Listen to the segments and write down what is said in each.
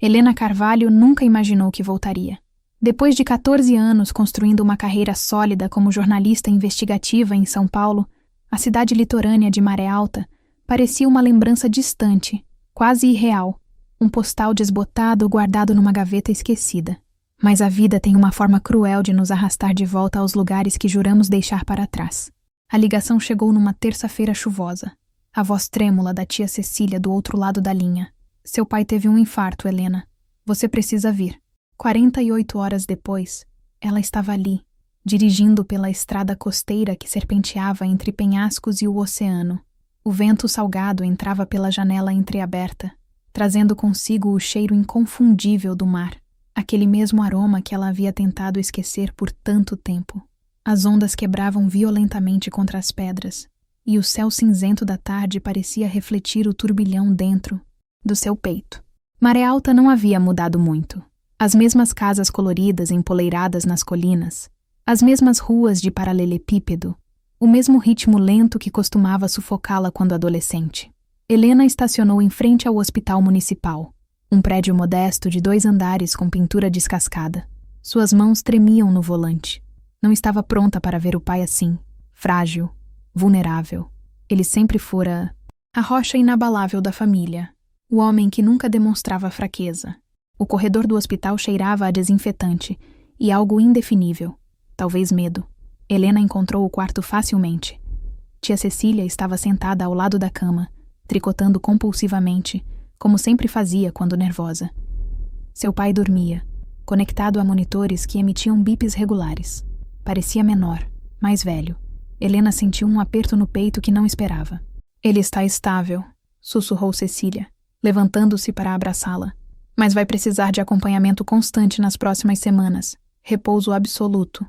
Helena Carvalho nunca imaginou que voltaria. Depois de 14 anos construindo uma carreira sólida como jornalista investigativa em São Paulo, a cidade litorânea de Maré Alta parecia uma lembrança distante, quase irreal, um postal desbotado guardado numa gaveta esquecida. Mas a vida tem uma forma cruel de nos arrastar de volta aos lugares que juramos deixar para trás. A ligação chegou numa terça-feira chuvosa. A voz trêmula da tia Cecília do outro lado da linha. Seu pai teve um infarto, Helena. Você precisa vir. 48 horas depois, ela estava ali, dirigindo pela estrada costeira que serpenteava entre penhascos e o oceano. O vento salgado entrava pela janela entreaberta, trazendo consigo o cheiro inconfundível do mar, aquele mesmo aroma que ela havia tentado esquecer por tanto tempo. As ondas quebravam violentamente contra as pedras, e o céu cinzento da tarde parecia refletir o turbilhão dentro do seu peito. Maré Alta não havia mudado muito. As mesmas casas coloridas empoleiradas nas colinas, as mesmas ruas de paralelepípedo, o mesmo ritmo lento que costumava sufocá-la quando adolescente. Helena estacionou em frente ao Hospital Municipal, um prédio modesto de 2 andares com pintura descascada. Suas mãos tremiam no volante. Não estava pronta para ver o pai assim, frágil, vulnerável. Ele sempre fora a rocha inabalável da família, o homem que nunca demonstrava fraqueza. O corredor do hospital cheirava a desinfetante e algo indefinível, talvez medo. Helena encontrou o quarto facilmente. Tia Cecília estava sentada ao lado da cama, tricotando compulsivamente, como sempre fazia quando nervosa. Seu pai dormia, conectado a monitores que emitiam bips regulares. Parecia menor, mais velho. Helena sentiu um aperto no peito que não esperava. Ele está estável, sussurrou Cecília, levantando-se para abraçá-la. Mas vai precisar de acompanhamento constante nas próximas semanas. Repouso absoluto.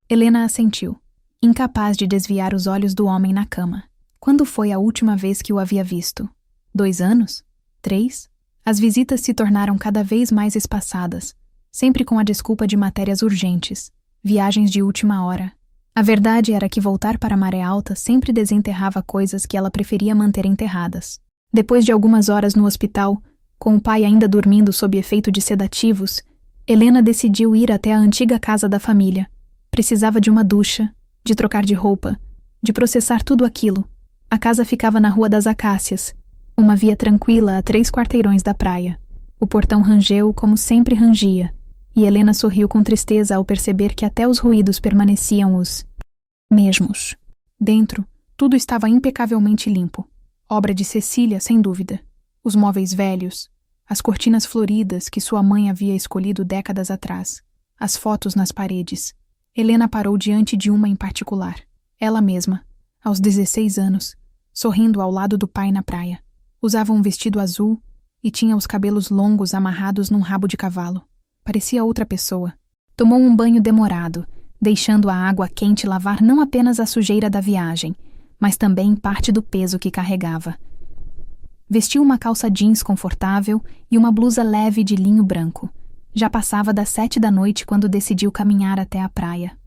Helena assentiu, incapaz de desviar os olhos do homem na cama. Quando foi a última vez que o havia visto? 2 anos? 3? As visitas se tornaram cada vez mais espaçadas, sempre com a desculpa de matérias urgentes, viagens de última hora. A verdade era que voltar para Maré Alta sempre desenterrava coisas que ela preferia manter enterradas. Depois de algumas horas no hospital, com o pai ainda dormindo sob efeito de sedativos, Helena decidiu ir até a antiga casa da família. Precisava de uma ducha, de trocar de roupa, de processar tudo aquilo. A casa ficava na Rua das Acácias, uma via tranquila a 3 quarteirões da praia. O portão rangeu como sempre rangia, e Helena sorriu com tristeza ao perceber que até os ruídos permaneciam os mesmos. Dentro, tudo estava impecavelmente limpo. Obra de Cecília, sem dúvida. Os móveis velhos, as cortinas floridas que sua mãe havia escolhido décadas atrás, as fotos nas paredes. Helena parou diante de uma em particular. Ela mesma, aos 16 anos, sorrindo ao lado do pai na praia. Usava um vestido azul e tinha os cabelos longos amarrados num rabo de cavalo. Parecia outra pessoa. Tomou um banho demorado, deixando a água quente lavar não apenas a sujeira da viagem, mas também parte do peso que carregava. Vestiu uma calça jeans confortável e uma blusa leve de linho branco. Já passava das 7 da noite quando decidiu caminhar até a praia.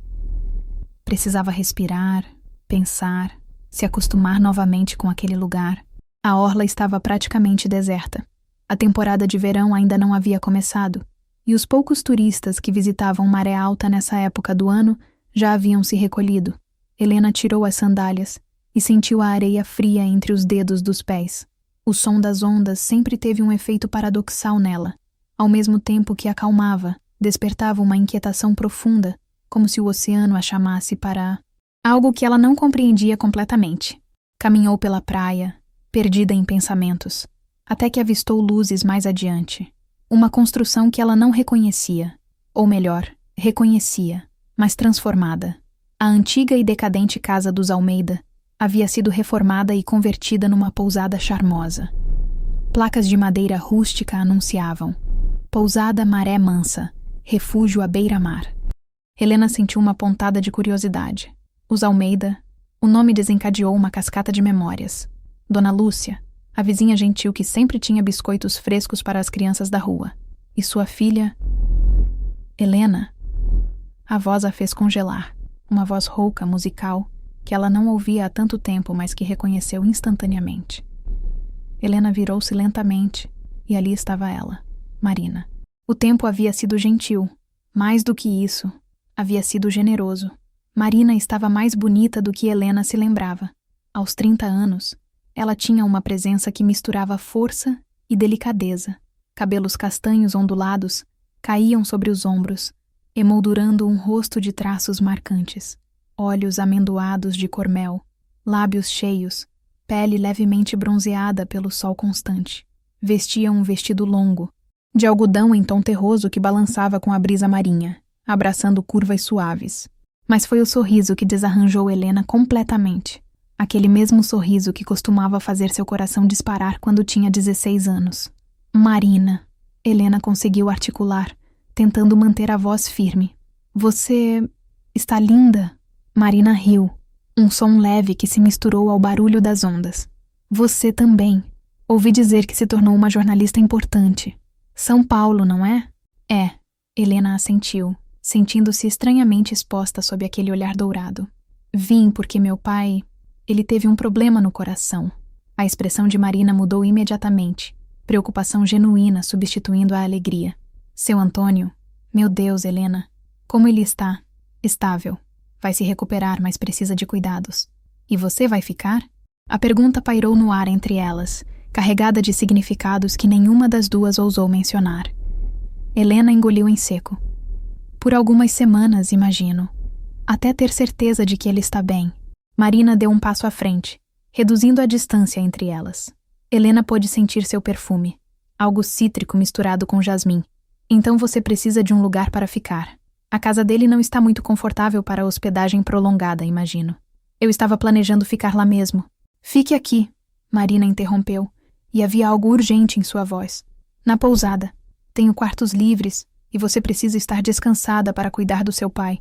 Precisava respirar, pensar, se acostumar novamente com aquele lugar. A orla estava praticamente deserta. A temporada de verão ainda não havia começado, e os poucos turistas que visitavam Maré Alta nessa época do ano já haviam se recolhido. Helena tirou as sandálias e sentiu a areia fria entre os dedos dos pés. O som das ondas sempre teve um efeito paradoxal nela. Ao mesmo tempo que acalmava, despertava uma inquietação profunda, como se o oceano a chamasse para algo que ela não compreendia completamente. Caminhou pela praia, perdida em pensamentos, até que avistou luzes mais adiante. Uma construção que ela não reconhecia, ou melhor, reconhecia, mas transformada. A antiga e decadente casa dos Almeida havia sido reformada e convertida numa pousada charmosa. Placas de madeira rústica anunciavam: Pousada Maré Mansa, refúgio à beira-mar. Helena sentiu uma pontada de curiosidade. Os Almeida, o nome desencadeou uma cascata de memórias. Dona Lúcia, a vizinha gentil que sempre tinha biscoitos frescos para as crianças da rua. E sua filha... Helena. A voz a fez congelar. Uma voz rouca, musical, que ela não ouvia há tanto tempo, mas que reconheceu instantaneamente. Helena virou-se lentamente, e ali estava ela, Marina. O tempo havia sido gentil. Mais do que isso, havia sido generoso. Marina estava mais bonita do que Helena se lembrava. Aos 30 anos, ela tinha uma presença que misturava força e delicadeza. Cabelos castanhos ondulados caíam sobre os ombros, emoldurando um rosto de traços marcantes. Olhos amendoados de cor mel, lábios cheios, pele levemente bronzeada pelo sol constante. Vestia um vestido longo, de algodão em tom terroso que balançava com a brisa marinha, abraçando curvas suaves. Mas foi o sorriso que desarranjou Helena completamente. Aquele mesmo sorriso que costumava fazer seu coração disparar quando tinha 16 anos. Marina. Helena conseguiu articular, tentando manter a voz firme. Você está linda. Marina riu, um som leve que se misturou ao barulho das ondas. Você também. Ouvi dizer que se tornou uma jornalista importante. São Paulo, não é? É. Helena assentiu, sentindo-se estranhamente exposta sob aquele olhar dourado. Vim porque meu pai... Ele teve um problema no coração. A expressão de Marina mudou imediatamente, preocupação genuína substituindo a alegria. Seu Antônio... Meu Deus, Helena. Como ele está? Estável. Vai se recuperar, mas precisa de cuidados. E você vai ficar? A pergunta pairou no ar entre elas, carregada de significados que nenhuma das duas ousou mencionar. Helena engoliu em seco. Por algumas semanas, imagino. Até ter certeza de que ele está bem. Marina deu um passo à frente, reduzindo a distância entre elas. Helena pôde sentir seu perfume, algo cítrico misturado com jasmim. Então você precisa de um lugar para ficar. A casa dele não está muito confortável para hospedagem prolongada, imagino. Eu estava planejando ficar lá mesmo. Fique aqui, Marina interrompeu, e havia algo urgente em sua voz. Na pousada. Tenho quartos livres, e você precisa estar descansada para cuidar do seu pai.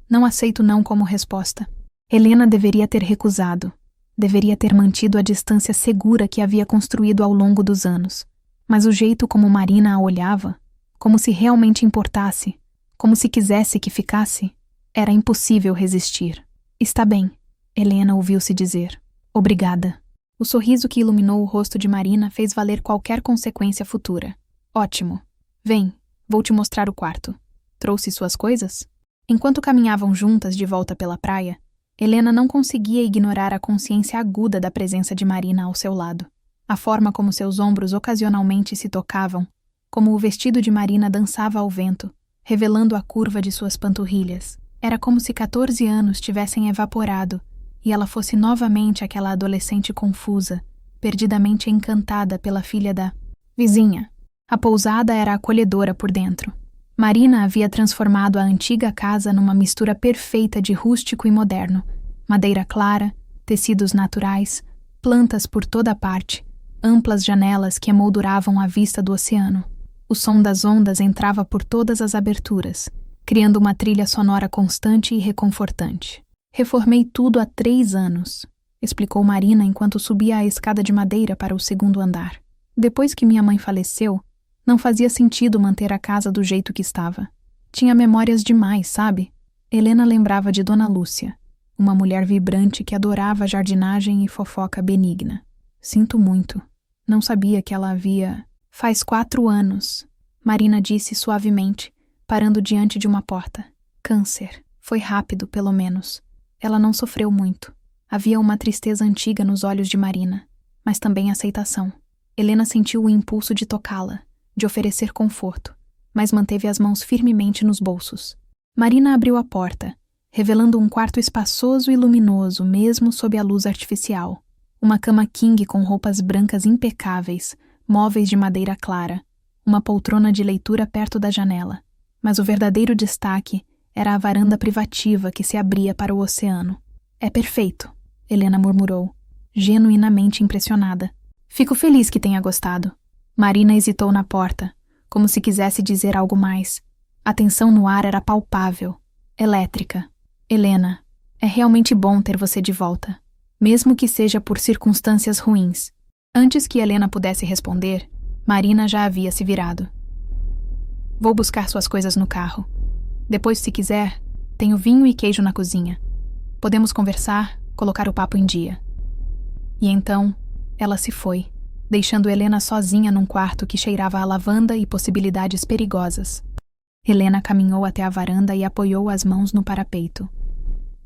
Não aceito não como resposta. Helena deveria ter recusado. Deveria ter mantido a distância segura que havia construído ao longo dos anos. Mas o jeito como Marina a olhava, como se realmente importasse, como se quisesse que ficasse, era impossível resistir. Está bem, Helena ouviu-se dizer. Obrigada. O sorriso que iluminou o rosto de Marina fez valer qualquer consequência futura. Ótimo. Vem, vou te mostrar o quarto. Trouxe suas coisas? Enquanto caminhavam juntas de volta pela praia, Helena não conseguia ignorar a consciência aguda da presença de Marina ao seu lado. A forma como seus ombros ocasionalmente se tocavam, como o vestido de Marina dançava ao vento, revelando a curva de suas panturrilhas. Era como se 14 anos tivessem evaporado e ela fosse novamente aquela adolescente confusa, perdidamente encantada pela filha da vizinha. A pousada era acolhedora por dentro. Marina havia transformado a antiga casa numa mistura perfeita de rústico e moderno. Madeira clara, tecidos naturais, plantas por toda parte, amplas janelas que emolduravam a vista do oceano. O som das ondas entrava por todas as aberturas, criando uma trilha sonora constante e reconfortante. Reformei tudo há 3 anos, explicou Marina enquanto subia a escada de madeira para o 2º andar. Depois que minha mãe faleceu, não fazia sentido manter a casa do jeito que estava. Tinha memórias demais, sabe? Helena lembrava de Dona Lúcia, uma mulher vibrante que adorava jardinagem e fofoca benigna. Sinto muito. Não sabia que ela havia... Faz 4 anos, Marina disse suavemente, parando diante de uma porta. Câncer. Foi rápido, pelo menos. Ela não sofreu muito. Havia uma tristeza antiga nos olhos de Marina, mas também aceitação. Helena sentiu o impulso de tocá-la, de oferecer conforto, mas manteve as mãos firmemente nos bolsos. Marina abriu a porta, revelando um quarto espaçoso e luminoso, mesmo sob a luz artificial. Uma cama king com roupas brancas impecáveis, móveis de madeira clara, uma poltrona de leitura perto da janela. Mas o verdadeiro destaque era a varanda privativa que se abria para o oceano. É perfeito, Helena murmurou, genuinamente impressionada. Fico feliz que tenha gostado. Marina hesitou na porta, como se quisesse dizer algo mais. A tensão no ar era palpável, elétrica. Helena, é realmente bom ter você de volta, mesmo que seja por circunstâncias ruins. Antes que Helena pudesse responder, Marina já havia se virado. Vou buscar suas coisas no carro. Depois, se quiser, tenho vinho e queijo na cozinha. Podemos conversar, colocar o papo em dia. E então, ela se foi, deixando Helena sozinha num quarto que cheirava a lavanda e possibilidades perigosas. Helena caminhou até a varanda e apoiou as mãos no parapeito.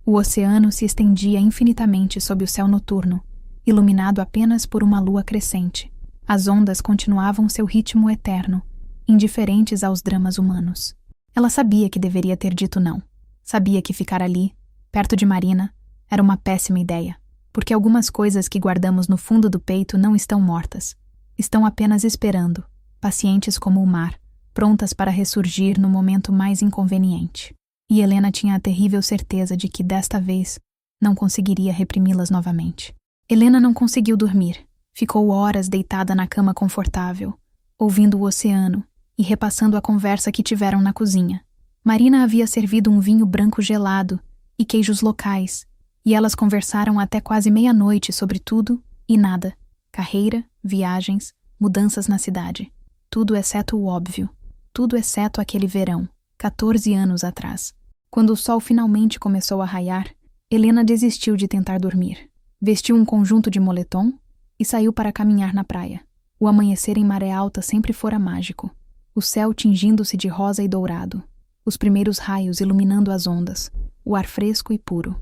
O oceano se estendia infinitamente sob o céu noturno, iluminado apenas por uma lua crescente. As ondas continuavam seu ritmo eterno, indiferentes aos dramas humanos. Ela sabia que deveria ter dito não. Sabia que ficar ali, perto de Marina, era uma péssima ideia, porque algumas coisas que guardamos no fundo do peito não estão mortas. Estão apenas esperando, pacientes como o mar, prontas para ressurgir no momento mais inconveniente. E Helena tinha a terrível certeza de que, desta vez, não conseguiria reprimi-las novamente. Helena não conseguiu dormir. Ficou horas deitada na cama confortável, ouvindo o oceano e repassando a conversa que tiveram na cozinha. Marina havia servido um vinho branco gelado e queijos locais, e elas conversaram até quase meia-noite sobre tudo e nada. Carreira, viagens, mudanças na cidade. Tudo exceto o óbvio. Tudo exceto aquele verão, 14 anos atrás. Quando o sol finalmente começou a raiar, Helena desistiu de tentar dormir. Vestiu um conjunto de moletom e saiu para caminhar na praia. O amanhecer em Maré Alta sempre fora mágico. O céu tingindo-se de rosa e dourado. Os primeiros raios iluminando as ondas. O ar fresco e puro.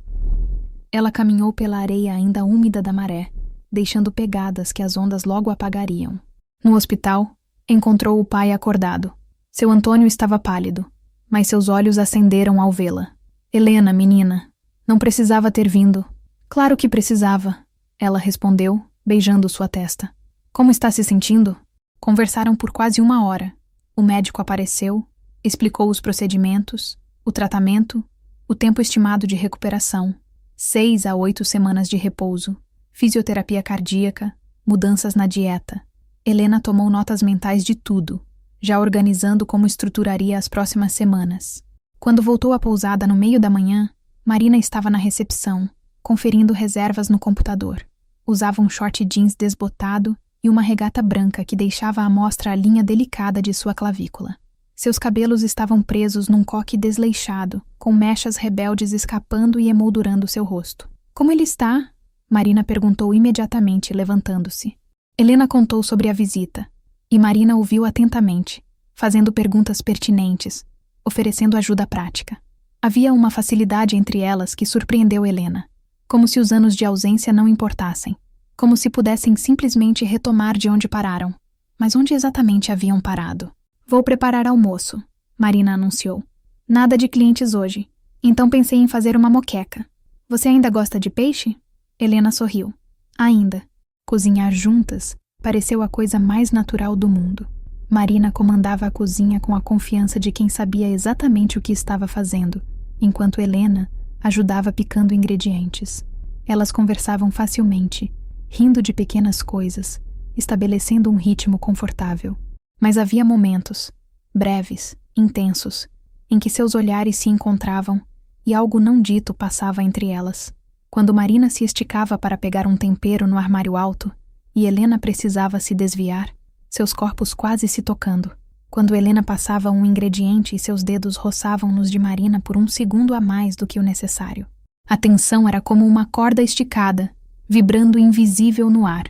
Ela caminhou pela areia ainda úmida da maré, deixando pegadas que as ondas logo apagariam. No hospital, encontrou o pai acordado. Seu Antônio estava pálido, mas seus olhos acenderam ao vê-la. Helena, menina, não precisava ter vindo. Claro que precisava, ela respondeu, beijando sua testa. Como está se sentindo? Conversaram por quase 1 hora. O médico apareceu, explicou os procedimentos, o tratamento, o tempo estimado de recuperação, 6 a 8 semanas de repouso, fisioterapia cardíaca, mudanças na dieta. Helena tomou notas mentais de tudo, já organizando como estruturaria as próximas semanas. Quando voltou à pousada no meio da manhã, Marina estava na recepção, conferindo reservas no computador. Usava um short jeans desbotado e uma regata branca que deixava à mostra a linha delicada de sua clavícula. Seus cabelos estavam presos num coque desleixado, com mechas rebeldes escapando e emoldurando seu rosto. Como ele está? Marina perguntou imediatamente, levantando-se. Helena contou sobre a visita, e Marina ouviu atentamente, fazendo perguntas pertinentes, oferecendo ajuda prática. Havia uma facilidade entre elas que surpreendeu Helena, como se os anos de ausência não importassem, como se pudessem simplesmente retomar de onde pararam. Mas onde exatamente haviam parado? Vou preparar almoço, Marina anunciou. Nada de clientes hoje, então pensei em fazer uma moqueca. Você ainda gosta de peixe? Helena sorriu. Ainda. Cozinhar juntas pareceu a coisa mais natural do mundo. Marina comandava a cozinha com a confiança de quem sabia exatamente o que estava fazendo, enquanto Helena ajudava picando ingredientes. Elas conversavam facilmente, rindo de pequenas coisas, estabelecendo um ritmo confortável. Mas havia momentos, breves, intensos, em que seus olhares se encontravam e algo não dito passava entre elas. Quando Marina se esticava para pegar um tempero no armário alto, e Helena precisava se desviar, seus corpos quase se tocando. Quando Helena passava um ingrediente e seus dedos roçavam nos de Marina por 1 segundo a mais do que o necessário. A tensão era como uma corda esticada, vibrando invisível no ar.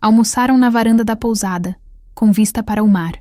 Almoçaram na varanda da pousada, com vista para o mar.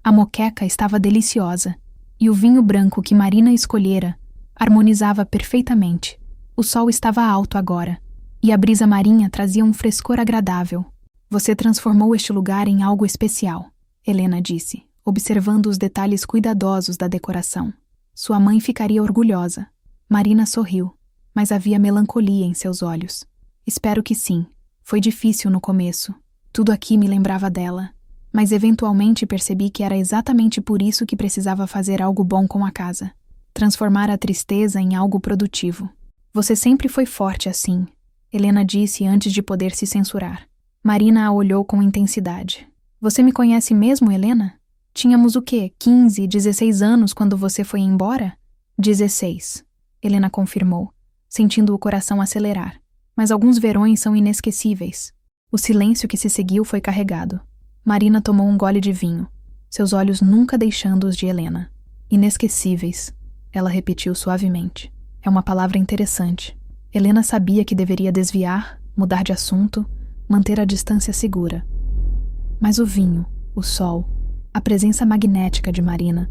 A moqueca estava deliciosa, e o vinho branco que Marina escolhera harmonizava perfeitamente. O sol estava alto agora, e a brisa marinha trazia um frescor agradável. Você transformou este lugar em algo especial, Helena disse, observando os detalhes cuidadosos da decoração. Sua mãe ficaria orgulhosa. Marina sorriu, mas havia melancolia em seus olhos. Espero que sim. Foi difícil no começo. Tudo aqui me lembrava dela. Mas eventualmente percebi que era exatamente por isso que precisava fazer algo bom com a casa. Transformar a tristeza em algo produtivo. Você sempre foi forte assim, Helena disse antes de poder se censurar. Marina a olhou com intensidade. Você me conhece mesmo, Helena? Tínhamos o quê? 15, 16 anos quando você foi embora? 16, Helena confirmou, sentindo o coração acelerar. Mas alguns verões são inesquecíveis. O silêncio que se seguiu foi carregado. Marina tomou um gole de vinho, seus olhos nunca deixando os de Helena. Inesquecíveis, ela repetiu suavemente. É uma palavra interessante. Helena sabia que deveria desviar, mudar de assunto, manter a distância segura. Mas o vinho, o sol, a presença magnética de Marina,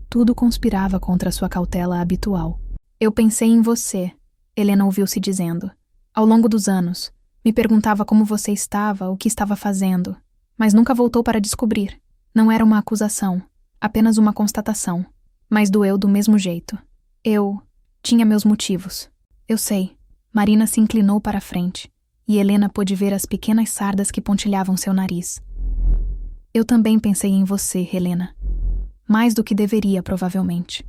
tudo conspirava contra sua cautela habitual. Eu pensei em você, Helena ouviu-se dizendo. Ao longo dos anos, me perguntava como você estava, o que estava fazendo, mas nunca voltou para descobrir. Não era uma acusação, apenas uma constatação, mas doeu do mesmo jeito. Eu tinha meus motivos. Eu sei. Marina se inclinou para a frente, e Helena pôde ver as pequenas sardas que pontilhavam seu nariz. Eu também pensei em você, Helena. Mais do que deveria, provavelmente.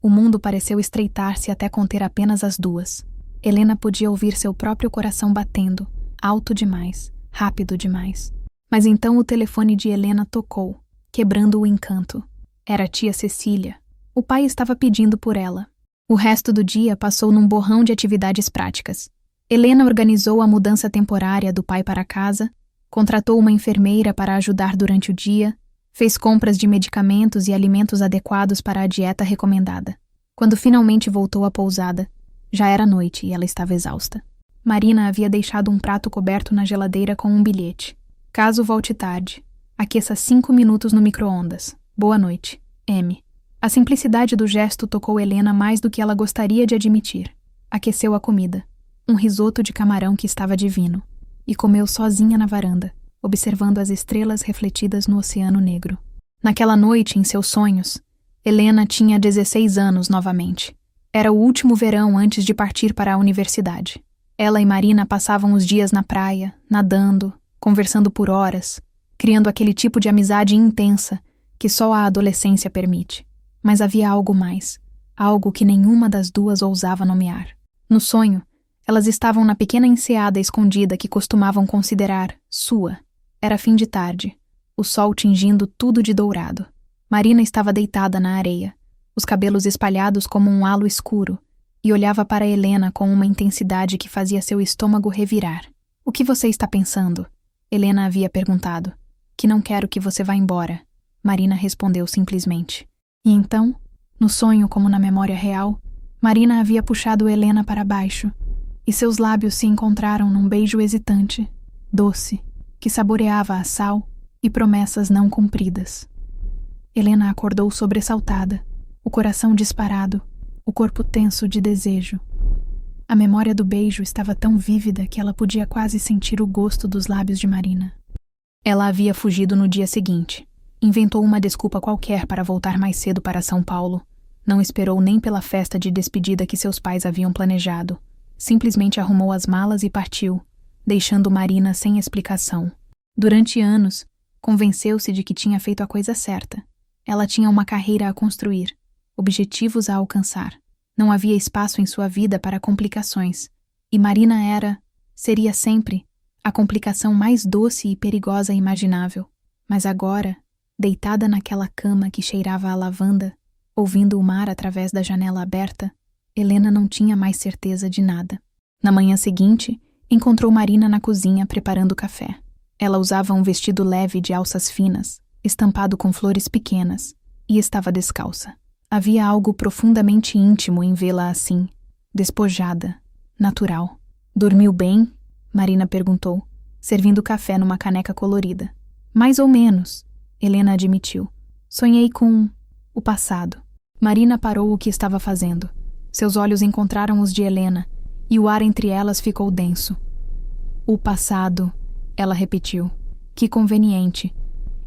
O mundo pareceu estreitar-se até conter apenas as duas. Helena podia ouvir seu próprio coração batendo, alto demais, rápido demais. Mas então o telefone de Helena tocou, quebrando o encanto. Era a tia Cecília. O pai estava pedindo por ela. O resto do dia passou num borrão de atividades práticas. Helena organizou a mudança temporária do pai para casa, contratou uma enfermeira para ajudar durante o dia, fez compras de medicamentos e alimentos adequados para a dieta recomendada. Quando finalmente voltou à pousada, já era noite e ela estava exausta. Marina havia deixado um prato coberto na geladeira com um bilhete. Caso volte tarde, aqueça 5 minutos no micro-ondas. Boa noite, M. A simplicidade do gesto tocou Helena mais do que ela gostaria de admitir. Aqueceu a comida, um risoto de camarão que estava divino, e comeu sozinha na varanda, observando as estrelas refletidas no oceano negro. Naquela noite, em seus sonhos, Helena tinha 16 anos novamente. Era o último verão antes de partir para a universidade. Ela e Marina passavam os dias na praia, nadando, conversando por horas, criando aquele tipo de amizade intensa que só a adolescência permite. Mas havia algo mais, algo que nenhuma das duas ousava nomear. No sonho, elas estavam na pequena enseada escondida que costumavam considerar sua. Era fim de tarde, o sol tingindo tudo de dourado. Marina estava deitada na areia, os cabelos espalhados como um halo escuro, e olhava para Helena com uma intensidade que fazia seu estômago revirar. "O que você está pensando?" Helena havia perguntado. "Que não quero que você vá embora." Marina respondeu simplesmente. E então, no sonho como na memória real, Marina havia puxado Helena para baixo, e seus lábios se encontraram num beijo hesitante, doce, que saboreava a sal e promessas não cumpridas. Helena acordou sobressaltada, o coração disparado, o corpo tenso de desejo. A memória do beijo estava tão vívida que ela podia quase sentir o gosto dos lábios de Marina. Ela havia fugido no dia seguinte. Inventou uma desculpa qualquer para voltar mais cedo para São Paulo. Não esperou nem pela festa de despedida que seus pais haviam planejado. Simplesmente arrumou as malas e partiu, deixando Marina sem explicação. Durante anos, convenceu-se de que tinha feito a coisa certa. Ela tinha uma carreira a construir, objetivos a alcançar. Não havia espaço em sua vida para complicações. E Marina seria sempre, a complicação mais doce e perigosa imaginável. Mas agora, deitada naquela cama que cheirava a lavanda, ouvindo o mar através da janela aberta, Helena não tinha mais certeza de nada. Na manhã seguinte, encontrou Marina na cozinha preparando café. Ela usava um vestido leve de alças finas, estampado com flores pequenas, e estava descalça. Havia algo profundamente íntimo em vê-la assim, despojada, natural. "Dormiu bem?" Marina perguntou, servindo café numa caneca colorida. "Mais ou menos," Helena admitiu. "Sonhei com o passado." Marina parou o que estava fazendo. Seus olhos encontraram os de Helena, e o ar entre elas ficou denso. "O passado," ela repetiu. "Que conveniente.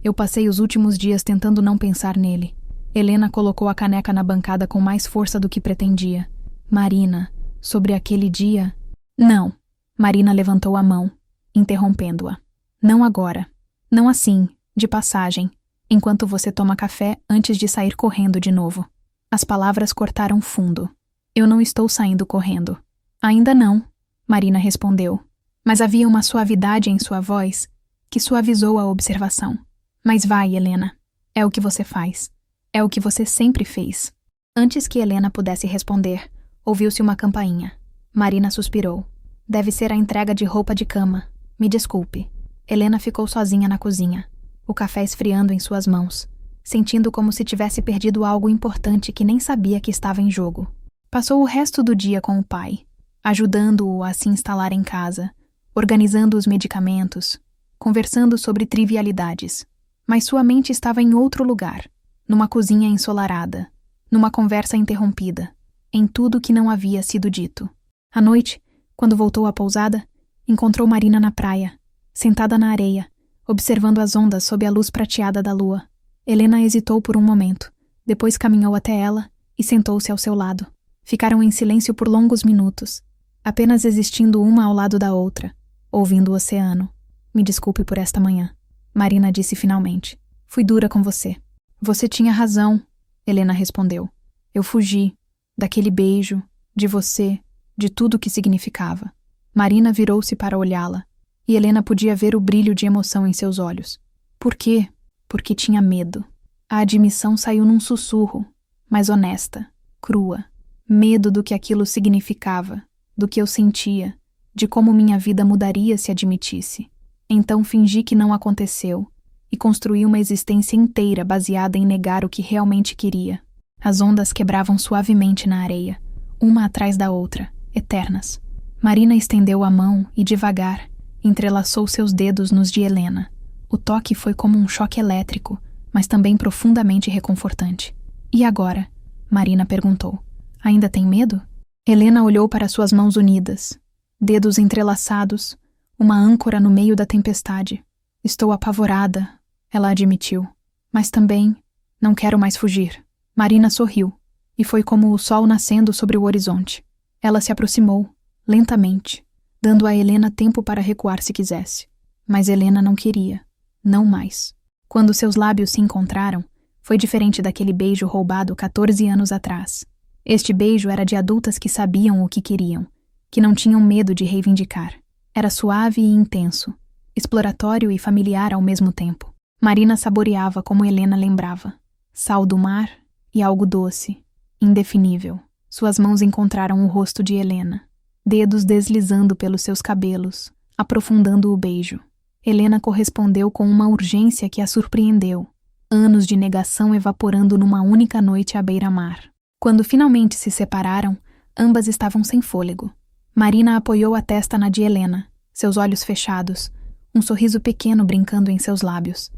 Eu passei os últimos dias tentando não pensar nele." Helena colocou a caneca na bancada com mais força do que pretendia. "Marina, sobre aquele dia..." "Não." Marina levantou a mão, interrompendo-a. "Não agora. Não assim, de passagem, enquanto você toma café antes de sair correndo de novo." As palavras cortaram fundo. "Eu não estou saindo correndo." "Ainda não," Marina respondeu. Mas havia uma suavidade em sua voz que suavizou a observação. "Mas vai, Helena. É o que você faz. É o que você sempre fez." Antes que Helena pudesse responder, ouviu-se uma campainha. Marina suspirou. "Deve ser a entrega de roupa de cama. Me desculpe." Helena ficou sozinha na cozinha, o café esfriando em suas mãos, sentindo como se tivesse perdido algo importante que nem sabia que estava em jogo. Passou o resto do dia com o pai, ajudando-o a se instalar em casa, organizando os medicamentos, conversando sobre trivialidades. Mas sua mente estava em outro lugar, numa cozinha ensolarada, numa conversa interrompida, em tudo que não havia sido dito. À noite, quando voltou à pousada, encontrou Marina na praia, sentada na areia, observando as ondas sob a luz prateada da lua. Helena hesitou por um momento, depois caminhou até ela e sentou-se ao seu lado. Ficaram em silêncio por longos minutos, apenas existindo uma ao lado da outra, ouvindo o oceano. Me desculpe por esta manhã, Marina disse finalmente. Fui dura com você. Você tinha razão, Helena respondeu. Eu fugi, daquele beijo, de você, de tudo o que significava. Marina virou-se para olhá-la, e Helena podia ver o brilho de emoção em seus olhos. Por quê? Porque tinha medo. A admissão saiu num sussurro, mas honesta, crua. Medo do que aquilo significava, do que eu sentia, de como minha vida mudaria se admitisse. Então fingi que não aconteceu e construí uma existência inteira baseada em negar o que realmente queria. As ondas quebravam suavemente na areia, uma atrás da outra, eternas. Marina estendeu a mão e, devagar, entrelaçou seus dedos nos de Helena. O toque foi como um choque elétrico, mas também profundamente reconfortante. E agora? Marina perguntou. Ainda tem medo? Helena olhou para suas mãos unidas, dedos entrelaçados, uma âncora no meio da tempestade. Estou apavorada, ela admitiu. Mas também não quero mais fugir. Marina sorriu, e foi como o sol nascendo sobre o horizonte. Ela se aproximou, lentamente, dando a Helena tempo para recuar se quisesse. Mas Helena não queria, não mais. Quando seus lábios se encontraram, foi diferente daquele beijo roubado 14 anos atrás. Este beijo era de adultas que sabiam o que queriam, que não tinham medo de reivindicar. Era suave e intenso, exploratório e familiar ao mesmo tempo. Marina saboreava como Helena lembrava. Sal do mar e algo doce, indefinível. Suas mãos encontraram o rosto de Helena, dedos deslizando pelos seus cabelos, aprofundando o beijo. Helena correspondeu com uma urgência que a surpreendeu. Anos de negação evaporando numa única noite à beira-mar. Quando finalmente se separaram, ambas estavam sem fôlego. Marina apoiou a testa na de Helena, seus olhos fechados, um sorriso pequeno brincando em seus lábios.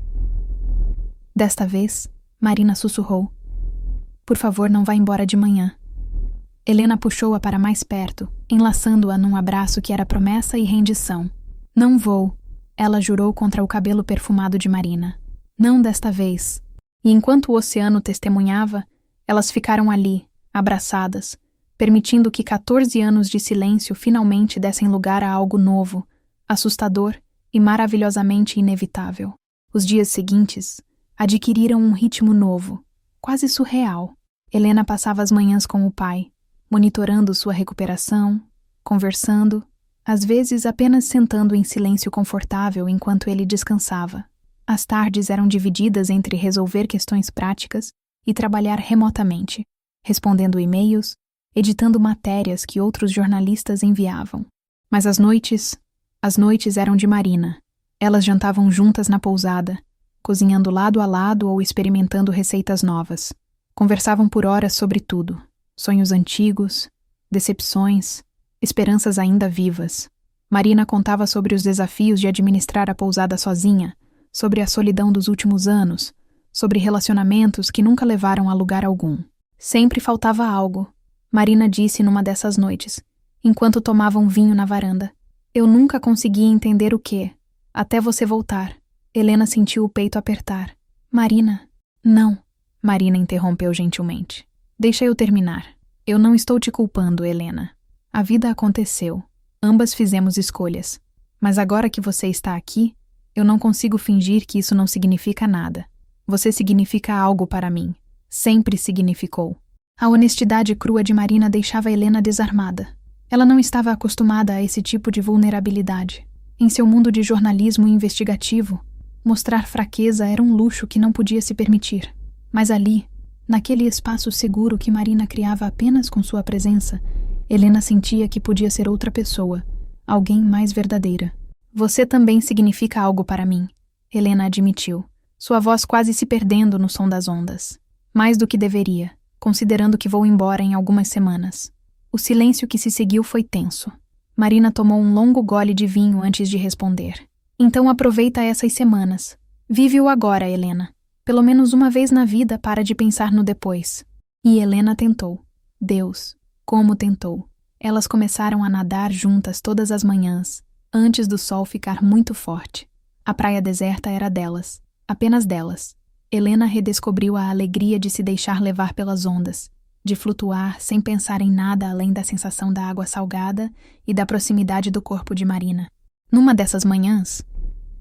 Desta vez, Marina sussurrou. Por favor, não vá embora de manhã. Helena puxou-a para mais perto, enlaçando-a num abraço que era promessa e rendição. Não vou, ela jurou contra o cabelo perfumado de Marina. Não desta vez. E enquanto o oceano testemunhava, elas ficaram ali, abraçadas, permitindo que 14 anos de silêncio finalmente dessem lugar a algo novo, assustador e maravilhosamente inevitável. Os dias seguintes adquiriram um ritmo novo, quase surreal. Helena passava as manhãs com o pai, monitorando sua recuperação, conversando, às vezes apenas sentando em silêncio confortável enquanto ele descansava. As tardes eram divididas entre resolver questões práticas e trabalhar remotamente, respondendo e-mails, editando matérias que outros jornalistas enviavam. Mas as noites eram de Marina. Elas jantavam juntas na pousada, cozinhando lado a lado ou experimentando receitas novas. Conversavam por horas sobre tudo: sonhos antigos, decepções, esperanças ainda vivas. Marina contava sobre os desafios de administrar a pousada sozinha, sobre a solidão dos últimos anos, sobre relacionamentos que nunca levaram a lugar algum. Sempre faltava algo, Marina disse numa dessas noites, enquanto tomavam vinho na varanda. Eu nunca conseguia entender o quê, até você voltar. Helena sentiu o peito apertar. Marina, não. Marina interrompeu gentilmente. Deixa eu terminar. Eu não estou te culpando, Helena. A vida aconteceu. Ambas fizemos escolhas. Mas agora que você está aqui, eu não consigo fingir que isso não significa nada. Você significa algo para mim. Sempre significou. A honestidade crua de Marina deixava Helena desarmada. Ela não estava acostumada a esse tipo de vulnerabilidade. Em seu mundo de jornalismo investigativo, mostrar fraqueza era um luxo que não podia se permitir. Mas ali, naquele espaço seguro que Marina criava apenas com sua presença, Helena sentia que podia ser outra pessoa, alguém mais verdadeira. Você também significa algo para mim, Helena admitiu, sua voz quase se perdendo no som das ondas. Mais do que deveria, considerando que vou embora em algumas semanas. O silêncio que se seguiu foi tenso. Marina tomou um longo gole de vinho antes de responder. Então aproveita essas semanas. Vive o agora, Helena. Pelo menos uma vez na vida para de pensar no depois. E Helena tentou. Deus, como tentou. Elas começaram a nadar juntas todas as manhãs, antes do sol ficar muito forte. A praia deserta era delas, apenas delas. Helena redescobriu a alegria de se deixar levar pelas ondas, de flutuar sem pensar em nada além da sensação da água salgada e da proximidade do corpo de Marina. Numa dessas manhãs,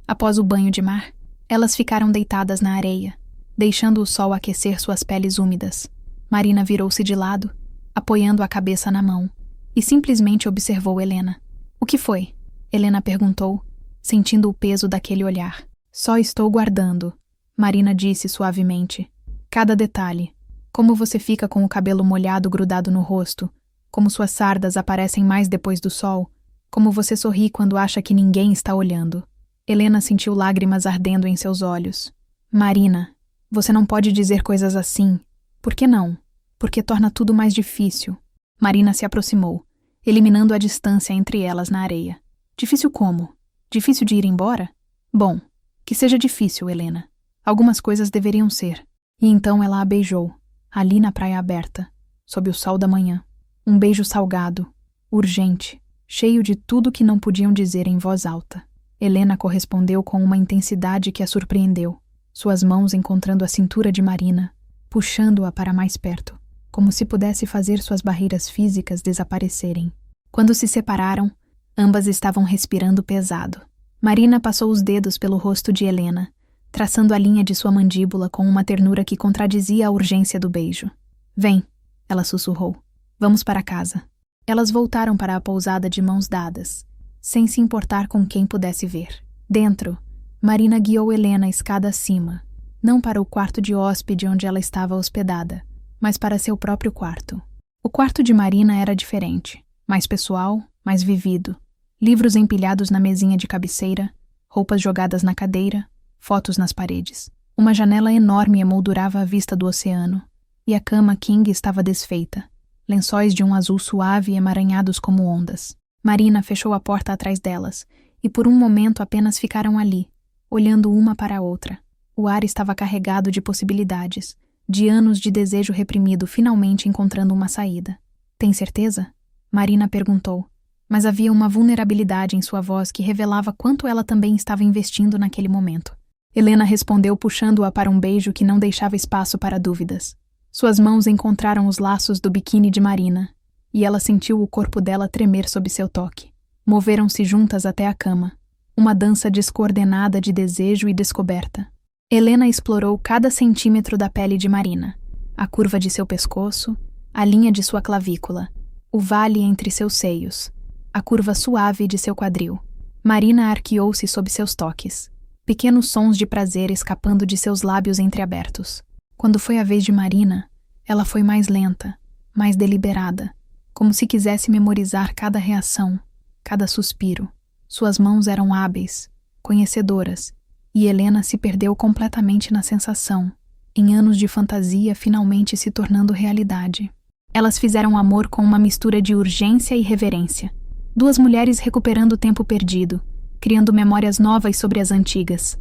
após o banho de mar, elas ficaram deitadas na areia, deixando o sol aquecer suas peles úmidas. Marina virou-se de lado, apoiando a cabeça na mão, e simplesmente observou Helena. O que foi? Helena perguntou, sentindo o peso daquele olhar. Só estou guardando, Marina disse suavemente. Cada detalhe. Como você fica com o cabelo molhado grudado no rosto, como suas sardas aparecem mais depois do sol, como você sorri quando acha que ninguém está olhando. Helena sentiu lágrimas ardendo em seus olhos. Marina, você não pode dizer coisas assim. Por que não? Porque torna tudo mais difícil. Marina se aproximou, eliminando a distância entre elas na areia. Difícil como? Difícil de ir embora? Bom, que seja difícil, Helena. Algumas coisas deveriam ser. E então ela a beijou, ali na praia aberta, sob o sol da manhã. Um beijo salgado, urgente, cheio de tudo que não podiam dizer em voz alta. Helena correspondeu com uma intensidade que a surpreendeu, suas mãos encontrando a cintura de Marina, puxando-a para mais perto, como se pudesse fazer suas barreiras físicas desaparecerem. Quando se separaram, ambas estavam respirando pesado. Marina passou os dedos pelo rosto de Helena, traçando a linha de sua mandíbula com uma ternura que contradizia a urgência do beijo. Vem, ela sussurrou. Vamos para casa. Elas voltaram para a pousada de mãos dadas, sem se importar com quem pudesse ver. Dentro, Marina guiou Helena escada acima, não para o quarto de hóspede onde ela estava hospedada, mas para seu próprio quarto. O quarto de Marina era diferente, mais pessoal, mais vivido. Livros empilhados na mesinha de cabeceira, roupas jogadas na cadeira, fotos nas paredes. Uma janela enorme emoldurava a vista do oceano, e a cama king estava desfeita, lençóis de um azul suave emaranhados como ondas. Marina fechou a porta atrás delas, e por um momento apenas ficaram ali, olhando uma para a outra. O ar estava carregado de possibilidades, de anos de desejo reprimido finalmente encontrando uma saída. Tem certeza? Marina perguntou, mas havia uma vulnerabilidade em sua voz que revelava quanto ela também estava investindo naquele momento. Helena respondeu puxando-a para um beijo que não deixava espaço para dúvidas. Suas mãos encontraram os laços do biquíni de Marina, e ela sentiu o corpo dela tremer sob seu toque. Moveram-se juntas até a cama, uma dança descoordenada de desejo e descoberta. Helena explorou cada centímetro da pele de Marina, a curva de seu pescoço, a linha de sua clavícula, o vale entre seus seios, a curva suave de seu quadril. Marina arqueou-se sob seus toques, pequenos sons de prazer escapando de seus lábios entreabertos. Quando foi a vez de Marina, ela foi mais lenta, mais deliberada, como se quisesse memorizar cada reação, cada suspiro. Suas mãos eram hábeis, conhecedoras, e Helena se perdeu completamente na sensação, em anos de fantasia finalmente se tornando realidade. Elas fizeram amor com uma mistura de urgência e reverência. Duas mulheres recuperando o tempo perdido, criando memórias novas sobre as antigas.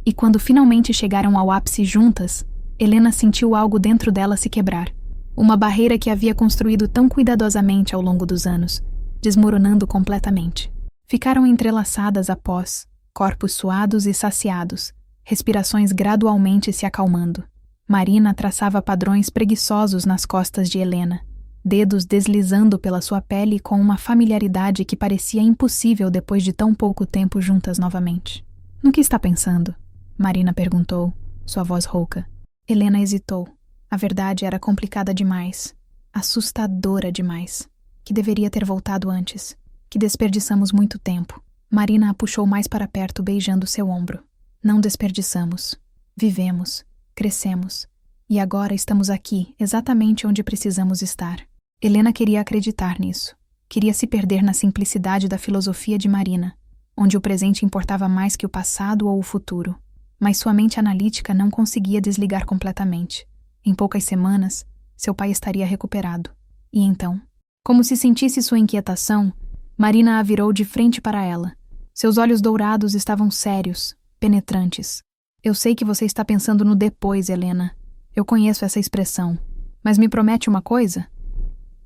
E quando finalmente chegaram ao ápice juntas, Helena sentiu algo dentro dela se quebrar. Uma barreira que havia construído tão cuidadosamente ao longo dos anos, desmoronando completamente. Ficaram entrelaçadas após, corpos suados e saciados, respirações gradualmente se acalmando. Marina traçava padrões preguiçosos nas costas de Helena, dedos deslizando pela sua pele com uma familiaridade que parecia impossível depois de tão pouco tempo juntas novamente. No que está pensando? Marina perguntou, sua voz rouca. Helena hesitou. A verdade era complicada demais, assustadora demais, que deveria ter voltado antes, que desperdiçamos muito tempo. Marina a puxou mais para perto, beijando seu ombro. Não desperdiçamos. Vivemos, crescemos, e agora estamos aqui, exatamente onde precisamos estar. Helena queria acreditar nisso. Queria se perder na simplicidade da filosofia de Marina, onde o presente importava mais que o passado ou o futuro. Mas sua mente analítica não conseguia desligar completamente. Em poucas semanas, seu pai estaria recuperado. E então? Como se sentisse sua inquietação, Marina a virou de frente para ela, Seus olhos dourados estavam sérios, penetrantes. Eu sei que você está pensando no depois, Helena. Eu conheço essa expressão. Mas me promete uma coisa?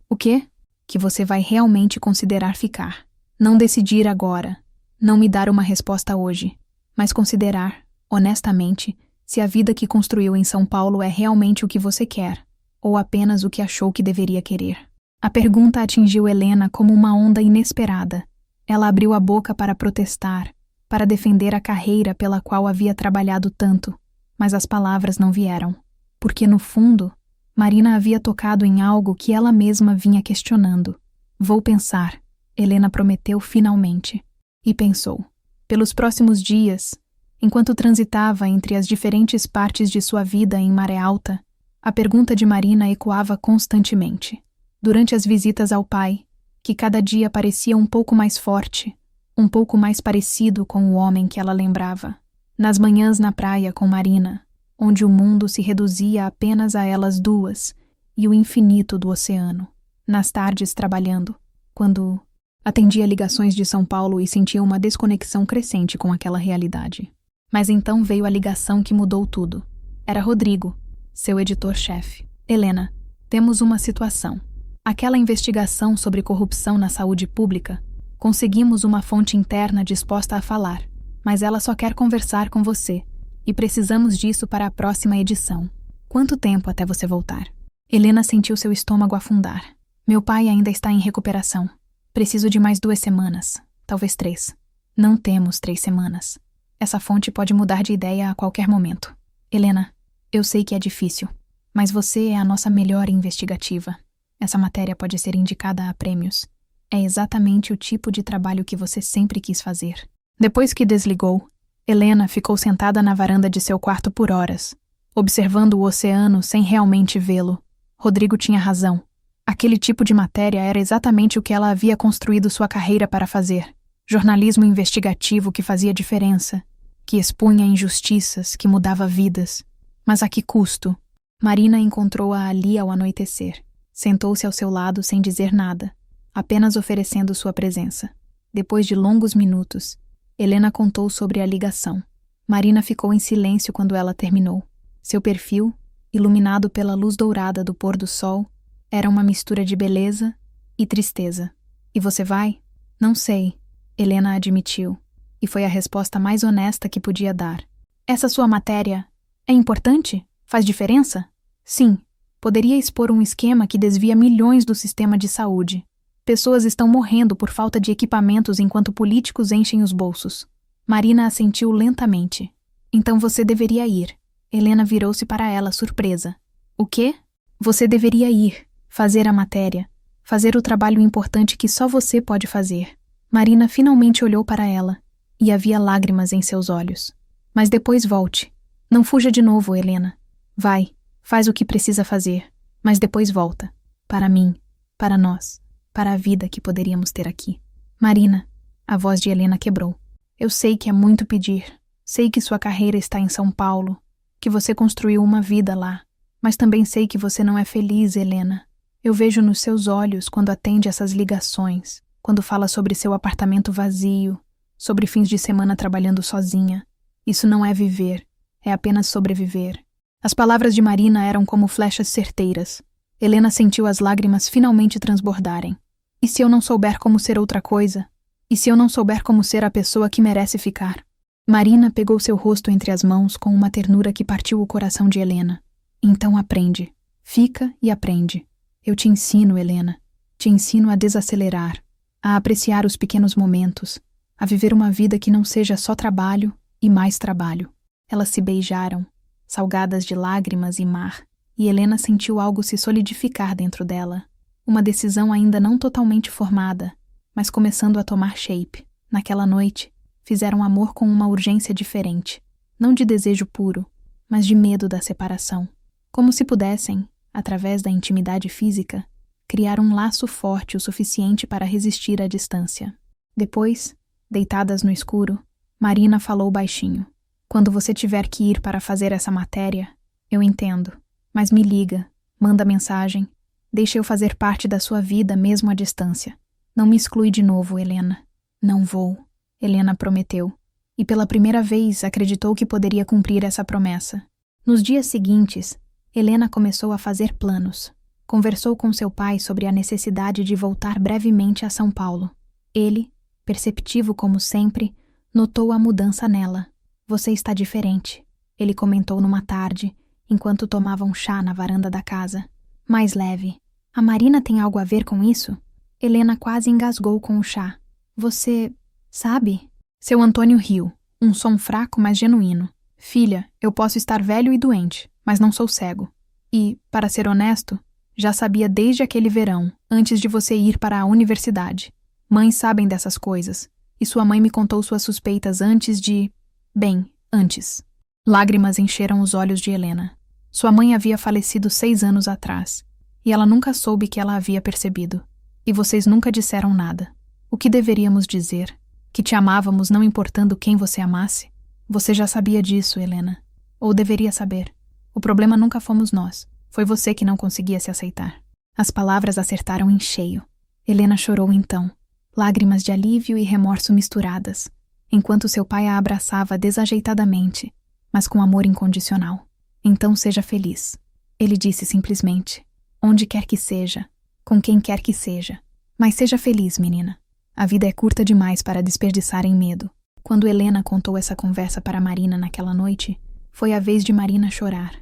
O quê? Que você vai realmente considerar ficar. Não decidir agora. Não me dar uma resposta hoje. Mas considerar, honestamente, se a vida que construiu em São Paulo é realmente o que você quer, ou apenas o que achou que deveria querer. A pergunta atingiu Helena como uma onda inesperada. Ela abriu a boca para protestar, para defender a carreira pela qual havia trabalhado tanto, mas as palavras não vieram. Porque, no fundo, Marina havia tocado em algo que ela mesma vinha questionando. Vou pensar, Helena prometeu finalmente. E pensou. Pelos próximos dias, enquanto transitava entre as diferentes partes de sua vida em Maré Alta, a pergunta de Marina ecoava constantemente. Durante as visitas ao pai, que cada dia parecia um pouco mais forte, um pouco mais parecido com o homem que ela lembrava. Nas manhãs na praia com Marina, onde o mundo se reduzia apenas a elas duas e o infinito do oceano. Nas tardes trabalhando, quando atendia ligações de São Paulo e sentia uma desconexão crescente com aquela realidade. Mas então veio a ligação que mudou tudo. Era Rodrigo, seu editor-chefe. Helena, temos uma situação. Aquela investigação sobre corrupção na saúde pública, conseguimos uma fonte interna disposta a falar, mas ela só quer conversar com você, e precisamos disso para a próxima edição. Quanto tempo até você voltar? Helena sentiu seu estômago afundar. Meu pai ainda está em recuperação. Preciso de mais 2 semanas, talvez 3. Não temos 3 semanas. Essa fonte pode mudar de ideia a qualquer momento. Helena, eu sei que é difícil, mas você é a nossa melhor investigativa. Essa matéria pode ser indicada a prêmios. É exatamente o tipo de trabalho que você sempre quis fazer. Depois que desligou, Helena ficou sentada na varanda de seu quarto por horas, observando o oceano sem realmente vê-lo. Rodrigo tinha razão. Aquele tipo de matéria era exatamente o que ela havia construído sua carreira para fazer. Jornalismo investigativo que fazia diferença, que expunha injustiças, que mudava vidas. Mas a que custo? Marina encontrou-a ali ao anoitecer. Sentou-se ao seu lado sem dizer nada, apenas oferecendo sua presença. Depois de longos minutos, Helena contou sobre a ligação. Marina ficou em silêncio quando ela terminou. Seu perfil, iluminado pela luz dourada do pôr do sol, era uma mistura de beleza e tristeza. E você vai? Não sei, Helena admitiu, e foi a resposta mais honesta que podia dar. Essa sua matéria é importante? Faz diferença? Sim. Poderia expor um esquema que desvia milhões do sistema de saúde. Pessoas estão morrendo por falta de equipamentos enquanto políticos enchem os bolsos. Marina assentiu lentamente. Então você deveria ir. Helena virou-se para ela, surpresa. O quê? Você deveria ir, fazer a matéria, fazer o trabalho importante que só você pode fazer. Marina finalmente olhou para ela, e havia lágrimas em seus olhos. Mas depois volte. Não fuja de novo, Helena. Vai. Faz o que precisa fazer, mas depois volta. Para mim, para nós, para a vida que poderíamos ter aqui. Marina, a voz de Helena quebrou. Eu sei que é muito pedir. Sei que sua carreira está em São Paulo, que você construiu uma vida lá. Mas também sei que você não é feliz, Helena. Eu vejo nos seus olhos quando atende essas ligações, quando fala sobre seu apartamento vazio, sobre fins de semana trabalhando sozinha. Isso não é viver, é apenas sobreviver. As palavras de Marina eram como flechas certeiras. Helena sentiu as lágrimas finalmente transbordarem. E se eu não souber como ser outra coisa? E se eu não souber como ser a pessoa que merece ficar? Marina pegou seu rosto entre as mãos com uma ternura que partiu o coração de Helena. Então aprende. Fica e aprende. Eu te ensino, Helena. Te ensino a desacelerar, a apreciar os pequenos momentos, a viver uma vida que não seja só trabalho e mais trabalho. Elas se beijaram, salgadas de lágrimas e mar, e Helena sentiu algo se solidificar dentro dela. Uma decisão ainda não totalmente formada, mas começando a tomar shape. Naquela noite, fizeram amor com uma urgência diferente, não de desejo puro, mas de medo da separação. Como se pudessem, através da intimidade física, criar um laço forte o suficiente para resistir à distância. Depois, deitadas no escuro, Marina falou baixinho. Quando você tiver que ir para fazer essa matéria, eu entendo, mas me liga, manda mensagem, deixa eu fazer parte da sua vida mesmo à distância. Não me exclui de novo, Helena. Não vou. Helena prometeu, e pela primeira vez acreditou que poderia cumprir essa promessa. Nos dias seguintes, Helena começou a fazer planos. Conversou com seu pai sobre a necessidade de voltar brevemente a São Paulo. Ele, perceptivo como sempre, notou a mudança nela. Você está diferente, ele comentou numa tarde, enquanto tomavam chá na varanda da casa. Mais leve. A Marina tem algo a ver com isso? Helena quase engasgou com o chá. Você sabe? Seu Antônio riu, um som fraco, mas genuíno. Filha, eu posso estar velho e doente, mas não sou cego. E, para ser honesto, já sabia desde aquele verão, antes de você ir para a universidade. Mães sabem dessas coisas, e sua mãe me contou suas suspeitas antes de... Bem, antes. Lágrimas encheram os olhos de Helena. Sua mãe havia falecido 6 anos atrás, e ela nunca soube que ela havia percebido. E vocês nunca disseram nada. O que deveríamos dizer? Que te amávamos não importando quem você amasse? Você já sabia disso, Helena. Ou deveria saber. O problema nunca fomos nós. Foi você que não conseguia se aceitar. As palavras acertaram em cheio. Helena chorou então, lágrimas de alívio e remorso misturadas, enquanto seu pai a abraçava desajeitadamente, mas com amor incondicional. Então seja feliz, ele disse simplesmente. Onde quer que seja, com quem quer que seja. Mas seja feliz, menina. A vida é curta demais para desperdiçar em medo. Quando Helena contou essa conversa para Marina naquela noite, foi a vez de Marina chorar.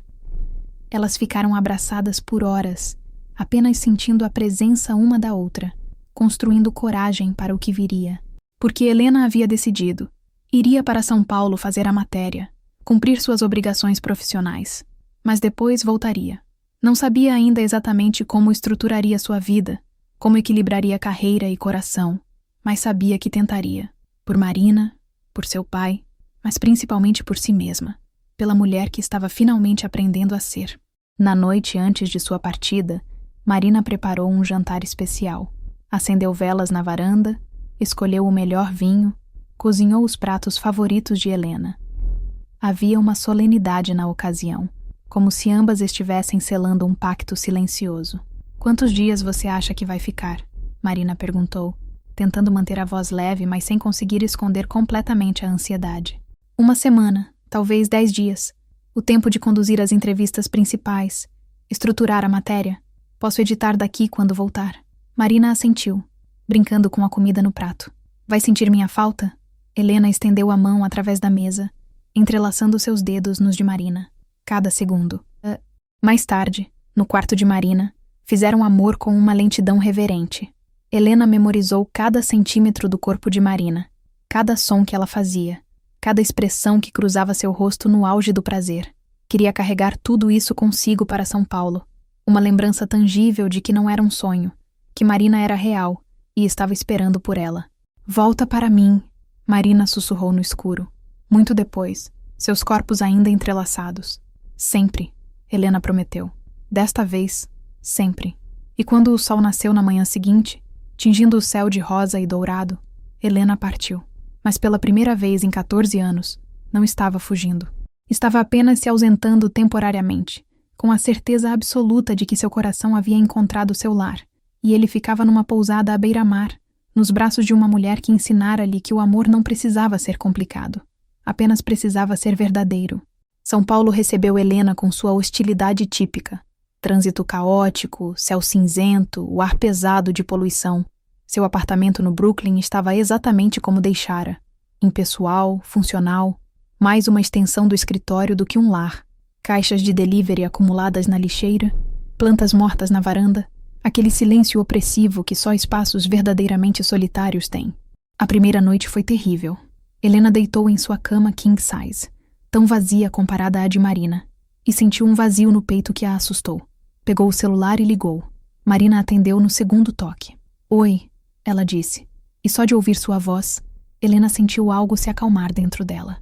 Elas ficaram abraçadas por horas, apenas sentindo a presença uma da outra, construindo coragem para o que viria. Porque Helena havia decidido. Iria para São Paulo fazer a matéria, cumprir suas obrigações profissionais, mas depois voltaria. Não sabia ainda exatamente como estruturaria sua vida, como equilibraria carreira e coração, mas sabia que tentaria. Por Marina, por seu pai, mas principalmente por si mesma, pela mulher que estava finalmente aprendendo a ser. Na noite antes de sua partida, Marina preparou um jantar especial. Acendeu velas na varanda, escolheu o melhor vinho, cozinhou os pratos favoritos de Helena. Havia uma solenidade na ocasião, como se ambas estivessem selando um pacto silencioso. Quantos dias você acha que vai ficar? Marina perguntou, tentando manter a voz leve, mas sem conseguir esconder completamente a ansiedade. 1 semana, talvez 10 dias. O tempo de conduzir as entrevistas principais, estruturar a matéria. Posso editar daqui quando voltar. Marina assentiu, brincando com a comida no prato. Vai sentir minha falta? Helena estendeu a mão através da mesa, entrelaçando seus dedos nos de Marina. Cada segundo. Mais tarde, no quarto de Marina, fizeram amor com uma lentidão reverente. Helena memorizou cada centímetro do corpo de Marina, cada som que ela fazia, cada expressão que cruzava seu rosto no auge do prazer. Queria carregar tudo isso consigo para São Paulo. Uma lembrança tangível de que não era um sonho, que Marina era real e estava esperando por ela. Volta para mim, Marina sussurrou no escuro. Muito depois, seus corpos ainda entrelaçados. Sempre, Helena prometeu. Desta vez, sempre. E quando o sol nasceu na manhã seguinte, tingindo o céu de rosa e dourado, Helena partiu. Mas pela primeira vez em 14 anos, não estava fugindo. Estava apenas se ausentando temporariamente, com a certeza absoluta de que seu coração havia encontrado seu lar, e ele ficava numa pousada à beira-mar, nos braços de uma mulher que ensinara-lhe que o amor não precisava ser complicado, apenas precisava ser verdadeiro. São Paulo recebeu Helena com sua hostilidade típica. Trânsito caótico, céu cinzento, o ar pesado de poluição. Seu apartamento no Brooklyn estava exatamente como deixara. Impessoal, funcional, mais uma extensão do escritório do que um lar. Caixas de delivery acumuladas na lixeira, plantas mortas na varanda, aquele silêncio opressivo que só espaços verdadeiramente solitários têm. A primeira noite foi terrível. Helena deitou em sua cama king size, tão vazia comparada à de Marina, e sentiu um vazio no peito que a assustou. Pegou o celular e ligou. Marina atendeu no segundo toque. Oi, ela disse, e só de ouvir sua voz, Helena sentiu algo se acalmar dentro dela.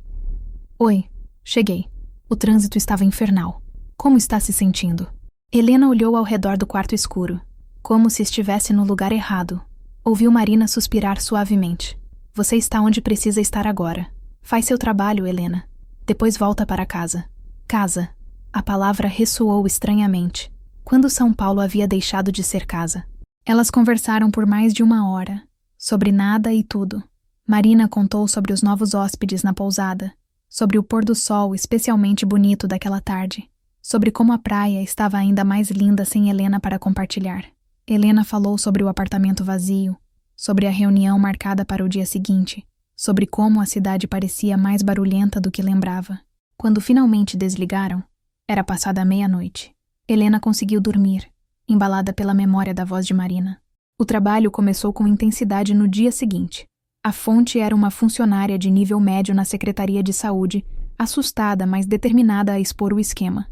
Oi, cheguei. O trânsito estava infernal. Como está se sentindo? Helena olhou ao redor do quarto escuro, como se estivesse no lugar errado. Ouviu Marina suspirar suavemente. Você está onde precisa estar agora. Faz seu trabalho, Helena. Depois volta para casa. Casa. A palavra ressoou estranhamente. Quando São Paulo havia deixado de ser casa? Elas conversaram por mais de 1 hora, sobre nada e tudo. Marina contou sobre os novos hóspedes na pousada, sobre o pôr do sol especialmente bonito daquela tarde, sobre como a praia estava ainda mais linda sem Helena para compartilhar. Helena falou sobre o apartamento vazio, sobre a reunião marcada para o dia seguinte, sobre como a cidade parecia mais barulhenta do que lembrava. Quando finalmente desligaram, era passada a meia-noite. Helena conseguiu dormir, embalada pela memória da voz de Marina. O trabalho começou com intensidade no dia seguinte. A fonte era uma funcionária de nível médio na Secretaria de Saúde, assustada, mas determinada a expor o esquema.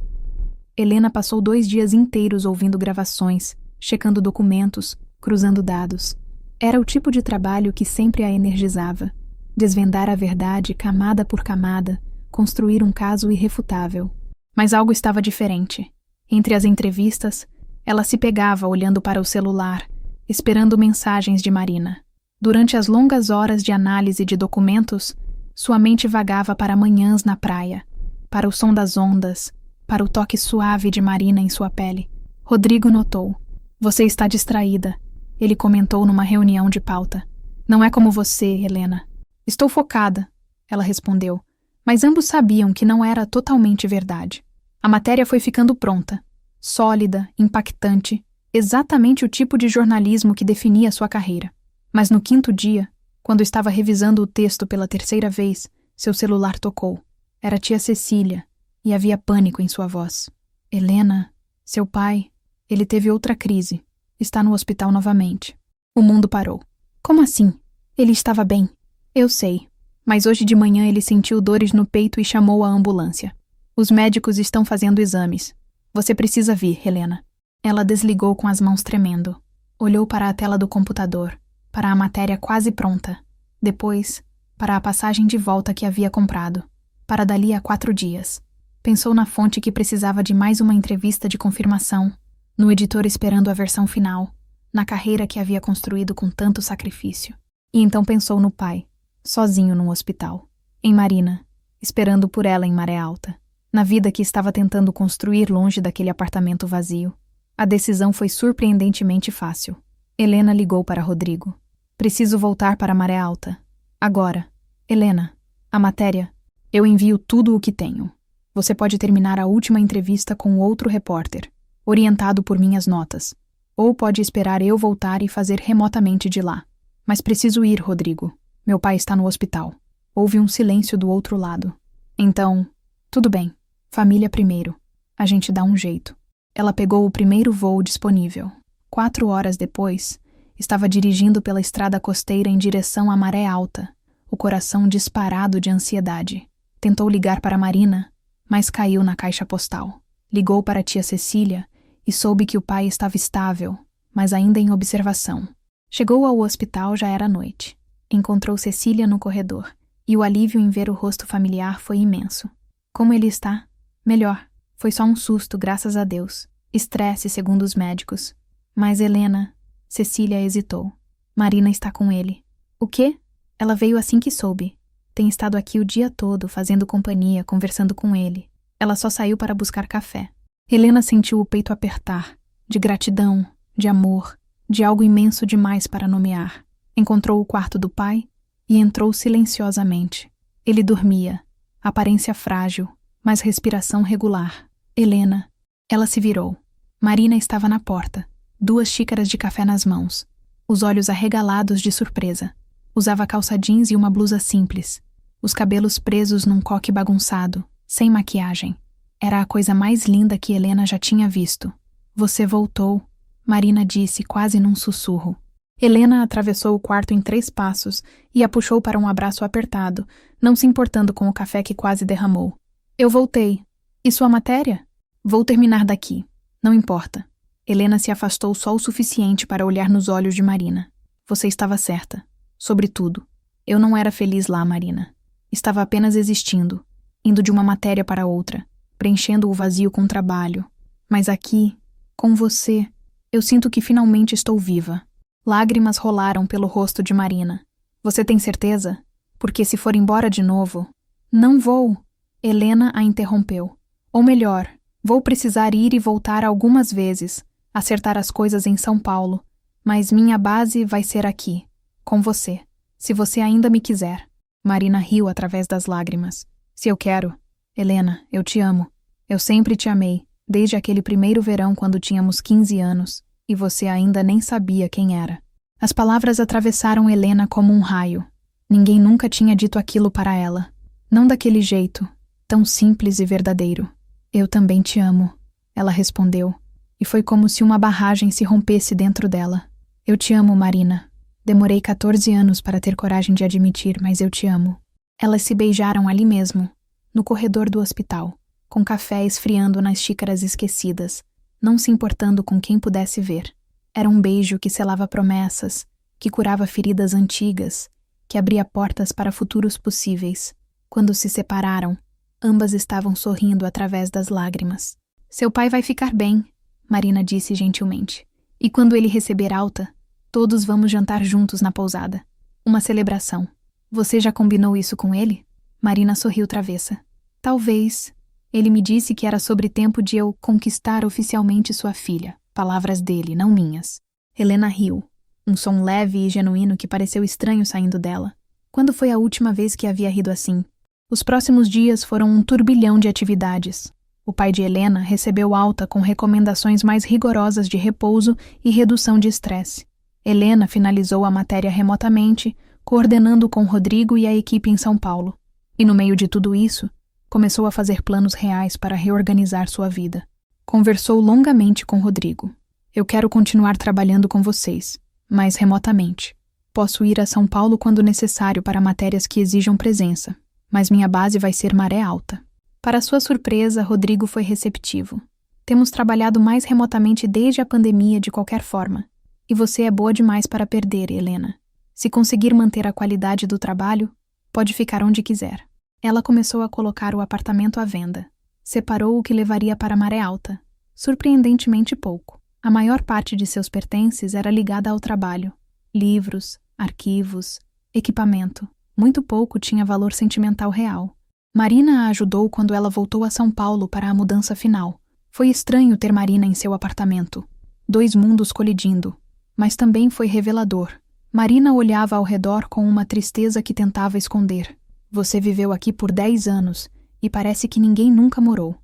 Helena passou 2 dias inteiros ouvindo gravações, checando documentos, cruzando dados. Era o tipo de trabalho que sempre a energizava. Desvendar a verdade camada por camada, construir um caso irrefutável. Mas algo estava diferente. Entre as entrevistas, ela se pegava olhando para o celular, esperando mensagens de Marina. Durante as longas horas de análise de documentos, sua mente vagava para manhãs na praia, para o som das ondas, para o toque suave de Marina em sua pele. Rodrigo notou. Você está distraída, ele comentou numa reunião de pauta. Não é como você, Helena. Estou focada, ela respondeu, mas ambos sabiam que não era totalmente verdade. A matéria foi ficando pronta, sólida, impactante, exatamente o tipo de jornalismo que definia sua carreira. Mas no 5º dia, quando estava revisando o texto pela 3ª vez, seu celular tocou. Era tia Cecília, e havia pânico em sua voz. Helena, seu pai, ele teve outra crise. Está no hospital novamente. O mundo parou. Como assim? Ele estava bem. Eu sei, mas hoje de manhã ele sentiu dores no peito e chamou a ambulância. Os médicos estão fazendo exames. Você precisa vir, Helena. Ela desligou com as mãos tremendo. Olhou para a tela do computador, para a matéria quase pronta. Depois, para a passagem de volta que havia comprado. Para dali a 4 dias. Pensou na fonte que precisava de mais uma entrevista de confirmação, no editor esperando a versão final, na carreira que havia construído com tanto sacrifício. E então pensou no pai, sozinho num hospital. Em Marina, esperando por ela em Maré Alta. Na vida que estava tentando construir longe daquele apartamento vazio. A decisão foi surpreendentemente fácil. Helena ligou para Rodrigo. Preciso voltar para Maré Alta. Agora. Helena, a matéria. Eu envio tudo o que tenho. Você pode terminar a última entrevista com outro repórter, orientado por minhas notas. Ou pode esperar eu voltar e fazer remotamente de lá. Mas preciso ir, Rodrigo. Meu pai está no hospital. Houve um silêncio do outro lado. Então, tudo bem. Família primeiro. A gente dá um jeito. Ela pegou o primeiro voo disponível. 4 horas depois, estava dirigindo pela estrada costeira em direção à Maré Alta, o coração disparado de ansiedade. Tentou ligar para Marina, mas caiu na caixa postal. Ligou para a tia Cecília e soube que o pai estava estável, mas ainda em observação. Chegou ao hospital, já era noite. Encontrou Cecília no corredor, e o alívio em ver o rosto familiar foi imenso. Como ele está? Melhor. Foi só um susto, graças a Deus. Estresse, segundo os médicos. Mas Helena... Cecília hesitou. Marina está com ele. O quê? Ela veio assim que soube. Tem estado aqui o dia todo, fazendo companhia, conversando com ele. Ela só saiu para buscar café. Helena sentiu o peito apertar, de gratidão, de amor, de algo imenso demais para nomear. Encontrou o quarto do pai e entrou silenciosamente. Ele dormia, aparência frágil, mas respiração regular. Helena. Ela se virou. Marina estava na porta, 2 xícaras de café nas mãos, os olhos arregalados de surpresa. Usava calça jeans e uma blusa simples, os cabelos presos num coque bagunçado, sem maquiagem. Era a coisa mais linda que Helena já tinha visto. Você voltou, Marina disse quase num sussurro. Helena atravessou o quarto em 3 passos e a puxou para um abraço apertado, não se importando com o café que quase derramou. Eu voltei. E sua matéria? Vou terminar daqui. Não importa. Helena se afastou só o suficiente para olhar nos olhos de Marina. Você estava certa. Sobretudo. Eu não era feliz lá, Marina. Estava apenas existindo, indo de uma matéria para outra, preenchendo o vazio com trabalho. Mas aqui, com você, eu sinto que finalmente estou viva. Lágrimas rolaram pelo rosto de Marina. Você tem certeza? Porque se for embora de novo... Não vou. Helena a interrompeu. Ou melhor, vou precisar ir e voltar algumas vezes, acertar as coisas em São Paulo, mas minha base vai ser aqui, com você. Se você ainda me quiser. Marina riu através das lágrimas. Se eu quero. Helena, eu te amo. Eu sempre te amei, desde aquele primeiro verão quando tínhamos 15 anos, e você ainda nem sabia quem era. As palavras atravessaram Helena como um raio. Ninguém nunca tinha dito aquilo para ela. Não daquele jeito, tão simples e verdadeiro. Eu também te amo, ela respondeu, e foi como se uma barragem se rompesse dentro dela. Eu te amo, Marina. Demorei 14 anos para ter coragem de admitir, mas eu te amo. Elas se beijaram ali mesmo, no corredor do hospital, com café esfriando nas xícaras esquecidas, não se importando com quem pudesse ver. Era um beijo que selava promessas, que curava feridas antigas, que abria portas para futuros possíveis. Quando se separaram, ambas estavam sorrindo através das lágrimas. Seu pai vai ficar bem, Marina disse gentilmente. E quando ele receber alta, todos vamos jantar juntos na pousada. Uma celebração. Você já combinou isso com ele? Marina sorriu travessa. Talvez. Ele me disse que era sobre tempo de eu conquistar oficialmente sua filha. Palavras dele, não minhas. Helena riu. Um som leve e genuíno que pareceu estranho saindo dela. Quando foi a última vez que havia rido assim? Os próximos dias foram um turbilhão de atividades. O pai de Helena recebeu alta com recomendações mais rigorosas de repouso e redução de estresse. Helena finalizou a matéria remotamente, coordenando com Rodrigo e a equipe em São Paulo. E no meio de tudo isso, começou a fazer planos reais para reorganizar sua vida. Conversou longamente com Rodrigo. Eu quero continuar trabalhando com vocês, mas remotamente. Posso ir a São Paulo quando necessário para matérias que exijam presença, mas minha base vai ser Maré Alta. Para sua surpresa, Rodrigo foi receptivo. Temos trabalhado mais remotamente desde a pandemia de qualquer forma. E você é boa demais para perder, Helena. Se conseguir manter a qualidade do trabalho, pode ficar onde quiser. Ela começou a colocar o apartamento à venda. Separou o que levaria para Maré Alta. Surpreendentemente pouco. A maior parte de seus pertences era ligada ao trabalho. Livros, arquivos, equipamento. Muito pouco tinha valor sentimental real. Marina a ajudou quando ela voltou a São Paulo para a mudança final. Foi estranho ter Marina em seu apartamento. 2 mundos colidindo. Mas também foi revelador. Marina olhava ao redor com uma tristeza que tentava esconder. Você viveu aqui por 10 anos e parece que ninguém nunca morou.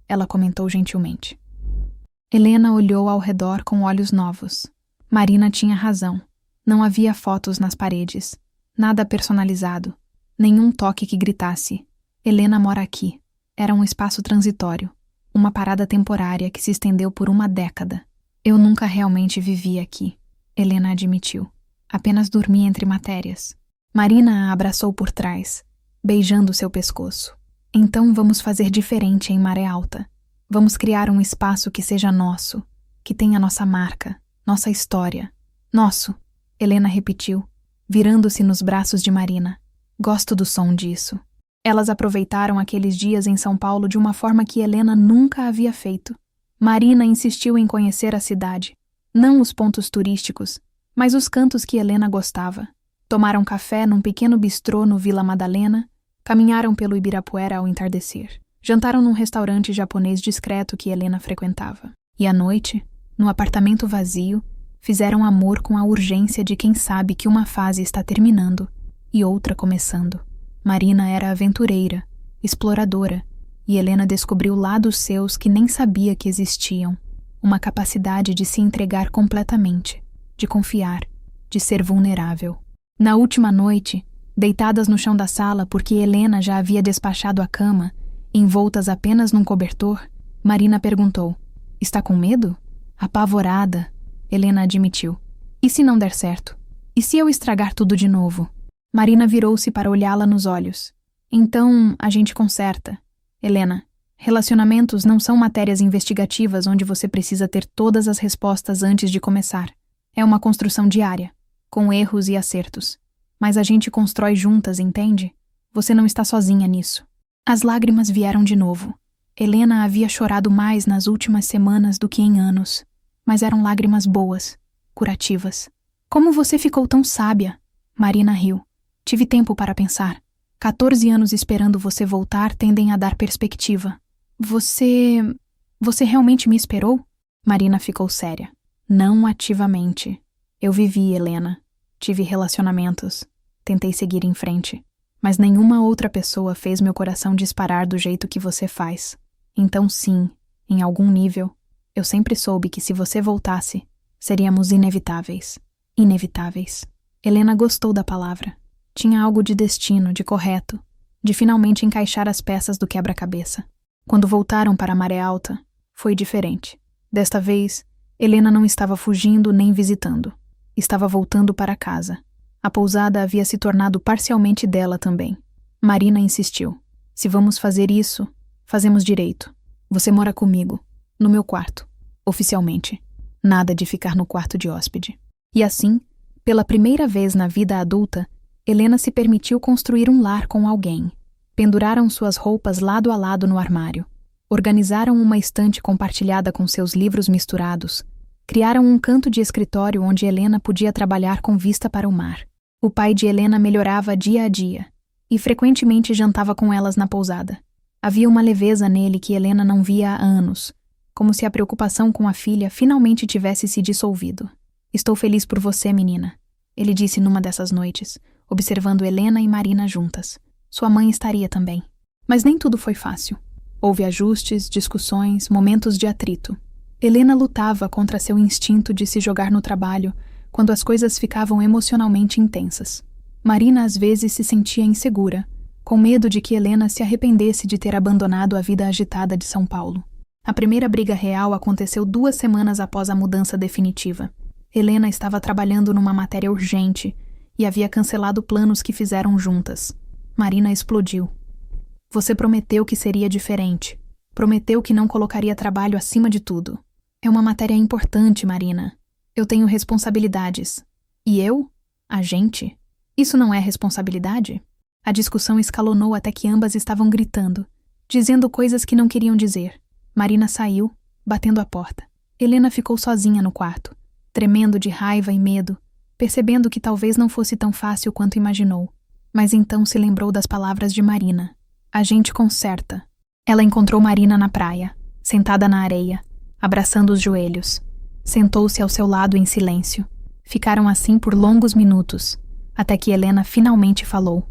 Ela comentou gentilmente. Helena olhou ao redor com olhos novos. Marina tinha razão. Não havia fotos nas paredes. Nada personalizado. Nenhum toque que gritasse. Helena mora aqui. Era um espaço transitório. Uma parada temporária que se estendeu por 1 década. Eu nunca realmente vivi aqui, Helena admitiu. Apenas dormi entre matérias. Marina a abraçou por trás, beijando seu pescoço. Então vamos fazer diferente em Maré Alta. Vamos criar um espaço que seja nosso, que tenha nossa marca, nossa história. Nosso, Helena repetiu, virando-se nos braços de Marina. Gosto do som disso. Elas aproveitaram aqueles dias em São Paulo de uma forma que Helena nunca havia feito. Marina insistiu em conhecer a cidade. Não os pontos turísticos, mas os cantos que Helena gostava. Tomaram café num pequeno bistrô no Vila Madalena, caminharam pelo Ibirapuera ao entardecer. Jantaram num restaurante japonês discreto que Helena frequentava. E à noite, no apartamento vazio, fizeram amor com a urgência de quem sabe que uma fase está terminando e outra começando. Marina era aventureira, exploradora, e Helena descobriu lados seus que nem sabia que existiam. Uma capacidade de se entregar completamente, de confiar, de ser vulnerável. Na última noite, deitadas no chão da sala porque Helena já havia despachado a cama, envoltas apenas num cobertor, Marina perguntou: "Está com medo?" Apavorada, Helena admitiu: "E se não der certo? E se eu estragar tudo de novo?" Marina virou-se para olhá-la nos olhos. "Então, a gente conserta. Helena, relacionamentos não são matérias investigativas onde você precisa ter todas as respostas antes de começar. É uma construção diária, com erros e acertos. Mas a gente constrói juntas, entende? Você não está sozinha nisso." As lágrimas vieram de novo. Helena havia chorado mais nas últimas semanas do que em anos. Mas eram lágrimas boas, curativas. "Como você ficou tão sábia?" Marina riu. "Tive tempo para pensar. 14 anos esperando você voltar tendem a dar perspectiva. Você realmente me esperou?" Marina ficou séria. "Não ativamente. Eu vivi, Helena. Tive relacionamentos. Tentei seguir em frente. Mas nenhuma outra pessoa fez meu coração disparar do jeito que você faz. Então sim, em algum nível, eu sempre soube que se você voltasse, seríamos inevitáveis. Inevitáveis. Helena gostou da palavra. Tinha algo de destino, de correto, de finalmente encaixar as peças do quebra-cabeça. Quando voltaram para a Maré Alta, foi diferente. Desta vez, Helena não estava fugindo nem visitando. Estava voltando para casa. A pousada havia se tornado parcialmente dela também. Marina insistiu. Se vamos fazer isso, fazemos direito. Você mora comigo, no meu quarto, oficialmente. Nada de ficar no quarto de hóspede. E assim, pela primeira vez na vida adulta, Helena se permitiu construir um lar com alguém. Penduraram suas roupas lado a lado no armário. Organizaram uma estante compartilhada com seus livros misturados. Criaram um canto de escritório onde Helena podia trabalhar com vista para o mar. O pai de Helena melhorava dia a dia, e frequentemente jantava com elas na pousada. Havia uma leveza nele que Helena não via há anos, como se a preocupação com a filha finalmente tivesse se dissolvido. Estou feliz por você, menina, ele disse numa dessas noites, observando Helena e Marina juntas. Sua mãe estaria também. Mas nem tudo foi fácil. Houve ajustes, discussões, momentos de atrito. Helena lutava contra seu instinto de se jogar no trabalho quando as coisas ficavam emocionalmente intensas. Marina às vezes se sentia insegura, com medo de que Helena se arrependesse de ter abandonado a vida agitada de São Paulo. A primeira briga real aconteceu 2 semanas após a mudança definitiva. Helena estava trabalhando numa matéria urgente e havia cancelado planos que fizeram juntas. Marina explodiu. Você prometeu que seria diferente. Prometeu que não colocaria trabalho acima de tudo. É uma matéria importante, Marina. Eu tenho responsabilidades. E eu? A gente? Isso não é responsabilidade? A discussão escalonou até que ambas estavam gritando, dizendo coisas que não queriam dizer. Marina saiu, batendo a porta. Helena ficou sozinha no quarto, tremendo de raiva e medo, percebendo que talvez não fosse tão fácil quanto imaginou. Mas então se lembrou das palavras de Marina. A gente conserta. Ela encontrou Marina na praia, sentada na areia, abraçando os joelhos. Sentou-se ao seu lado em silêncio. Ficaram assim por longos minutos, até que Helena finalmente falou.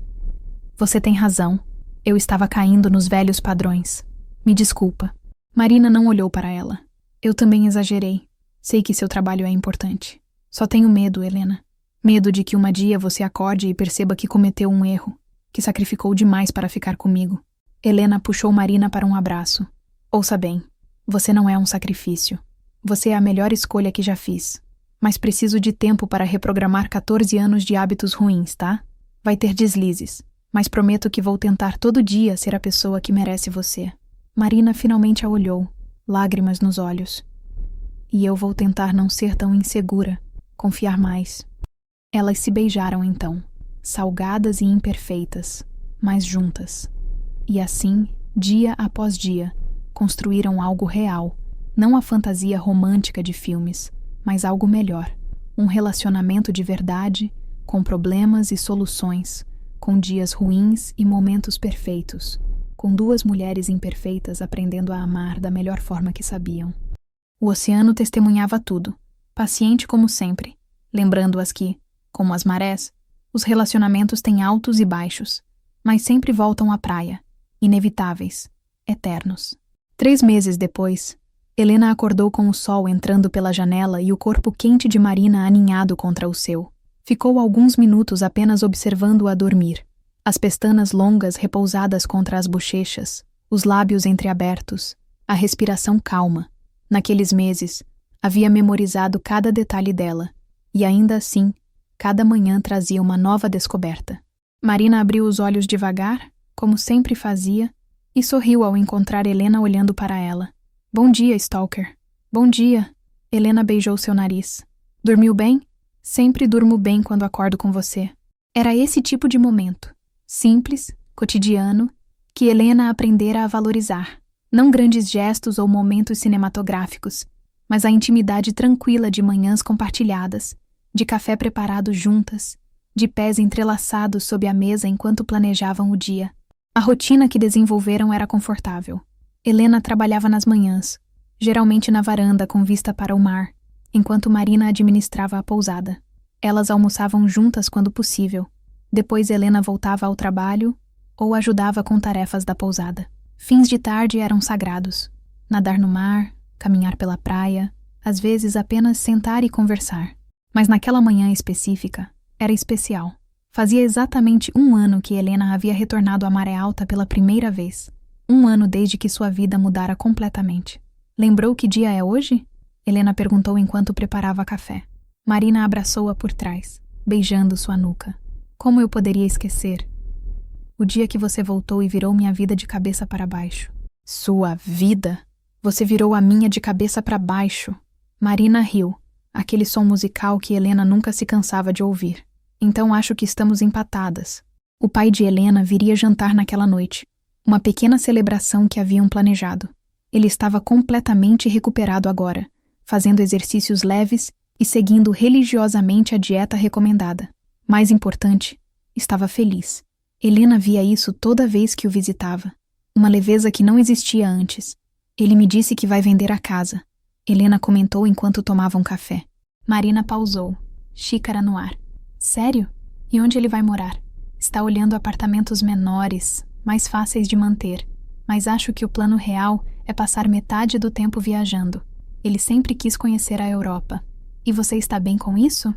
Você tem razão. Eu estava caindo nos velhos padrões. Me desculpa. Marina não olhou para ela. Eu também exagerei. Sei que seu trabalho é importante. Só tenho medo, Helena. Medo de que um dia você acorde e perceba que cometeu um erro, que sacrificou demais para ficar comigo. Helena puxou Marina para um abraço. Ouça bem, você não é um sacrifício. Você é a melhor escolha que já fiz. Mas preciso de tempo para reprogramar 14 anos de hábitos ruins, tá? Vai ter deslizes, mas prometo que vou tentar todo dia ser a pessoa que merece você. Marina finalmente a olhou, lágrimas nos olhos. E eu vou tentar não ser tão insegura, confiar mais. Elas se beijaram então, salgadas e imperfeitas, mas juntas. E assim, dia após dia, construíram algo real, não a fantasia romântica de filmes, mas algo melhor, um relacionamento de verdade, com problemas e soluções, com dias ruins e momentos perfeitos, com 2 mulheres imperfeitas aprendendo a amar da melhor forma que sabiam. O oceano testemunhava tudo, paciente como sempre, lembrando-as que, como as marés, os relacionamentos têm altos e baixos, mas sempre voltam à praia, inevitáveis, eternos. 3 meses depois, Helena acordou com o sol entrando pela janela e o corpo quente de Marina aninhado contra o seu. Ficou alguns minutos apenas observando-a dormir. As pestanas longas repousadas contra as bochechas, os lábios entreabertos, a respiração calma. Naqueles meses, havia memorizado cada detalhe dela, e ainda assim, cada manhã trazia uma nova descoberta. Marina abriu os olhos devagar, como sempre fazia, e sorriu ao encontrar Helena olhando para ela. Bom dia, Stalker. Bom dia. Helena beijou seu nariz. Dormiu bem? Sempre durmo bem quando acordo com você. Era esse tipo de momento, simples, cotidiano, que Helena aprendera a valorizar. Não grandes gestos ou momentos cinematográficos, mas a intimidade tranquila de manhãs compartilhadas, de café preparado juntas, de pés entrelaçados sob a mesa enquanto planejavam o dia. A rotina que desenvolveram era confortável. Helena trabalhava nas manhãs, geralmente na varanda com vista para o mar, enquanto Marina administrava a pousada. Elas almoçavam juntas quando possível, Depois Helena voltava ao trabalho ou ajudava com tarefas da pousada. Fins de tarde eram sagrados. Nadar no mar, caminhar pela praia, às vezes apenas sentar e conversar. Mas naquela manhã específica, era especial. Fazia exatamente 1 ano que Helena havia retornado à Maré Alta pela primeira vez. 1 ano desde que sua vida mudara completamente. Lembrou que dia é hoje? Helena perguntou enquanto preparava café. Marina abraçou-a por trás, beijando sua nuca. Como eu poderia esquecer? O dia que você voltou e virou minha vida de cabeça para baixo. Sua vida? Você virou a minha de cabeça para baixo. Marina riu, aquele som musical que Helena nunca se cansava de ouvir. Então acho que estamos empatadas. O pai de Helena viria jantar naquela noite. Uma pequena celebração que haviam planejado. Ele estava completamente recuperado agora, fazendo exercícios leves e seguindo religiosamente a dieta recomendada. Mais importante, estava feliz. Helena via isso toda vez que o visitava. Uma leveza que não existia antes. Ele me disse que vai vender a casa. Helena comentou enquanto tomavam café. Marina pausou, xícara no ar. Sério? E onde ele vai morar? Está olhando apartamentos menores, mais fáceis de manter. Mas acho que o plano real é passar metade do tempo viajando. Ele sempre quis conhecer a Europa. E você está bem com isso?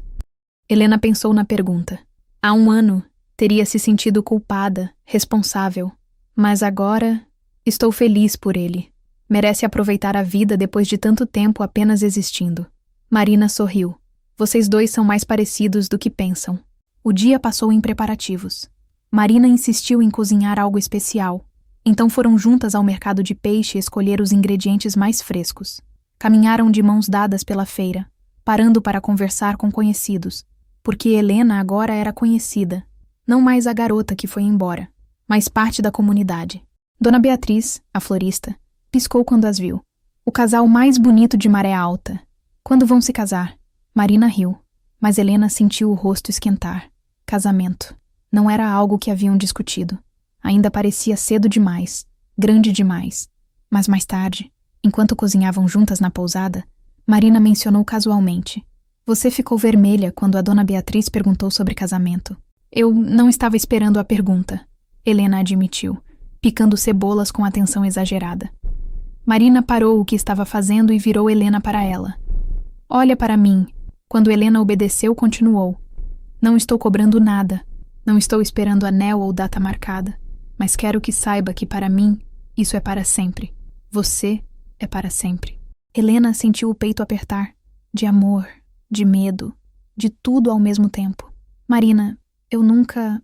Helena pensou na pergunta. Há 1 ano, teria se sentido culpada, responsável. Mas agora, estou feliz por ele. Merece aproveitar a vida depois de tanto tempo apenas existindo. Marina sorriu. Vocês dois são mais parecidos do que pensam. O dia passou em preparativos. Marina insistiu em cozinhar algo especial. Então foram juntas ao mercado de peixe escolher os ingredientes mais frescos. Caminharam de mãos dadas pela feira, parando para conversar com conhecidos, porque Helena agora era conhecida, não mais a garota que foi embora, mas parte da comunidade. Dona Beatriz, a florista, piscou quando as viu. O casal mais bonito de Maré Alta. Quando vão se casar? Marina riu, mas Helena sentiu o rosto esquentar. Casamento. Não era algo que haviam discutido. Ainda parecia cedo demais, grande demais. Mas mais tarde, enquanto cozinhavam juntas na pousada, Marina mencionou casualmente. Você ficou vermelha quando a Dona Beatriz perguntou sobre casamento. Eu não estava esperando a pergunta, Helena admitiu, picando cebolas com atenção exagerada. Marina parou o que estava fazendo e virou Helena para ela. Olha para mim. Quando Helena obedeceu, continuou. Não estou cobrando nada. Não estou esperando anel ou data marcada. Mas quero que saiba que para mim, isso é para sempre. Você é para sempre. Helena sentiu o peito apertar. De amor, de medo, de tudo ao mesmo tempo. Marina, eu nunca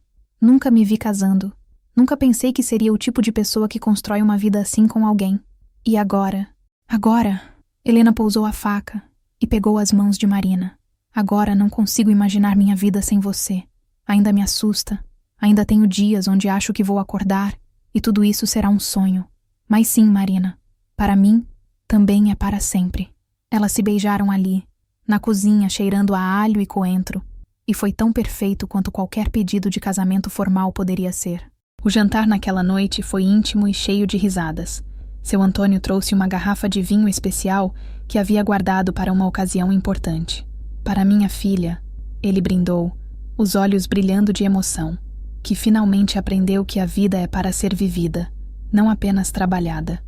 me vi casando. Nunca pensei que seria o tipo de pessoa que constrói uma vida assim com alguém. E agora? Helena pousou a faca e pegou as mãos de Marina. Agora não consigo imaginar minha vida sem você. Ainda me assusta. Ainda tenho dias onde acho que vou acordar e tudo isso será um sonho. Mas sim, Marina, para mim, também é para sempre. Elas se beijaram ali, na cozinha cheirando a alho e coentro, e foi tão perfeito quanto qualquer pedido de casamento formal poderia ser. O jantar naquela noite foi íntimo e cheio de risadas. Seu Antônio trouxe uma garrafa de vinho especial que havia guardado para uma ocasião importante. Para minha filha, ele brindou, os olhos brilhando de emoção, que finalmente aprendeu que a vida é para ser vivida, não apenas trabalhada.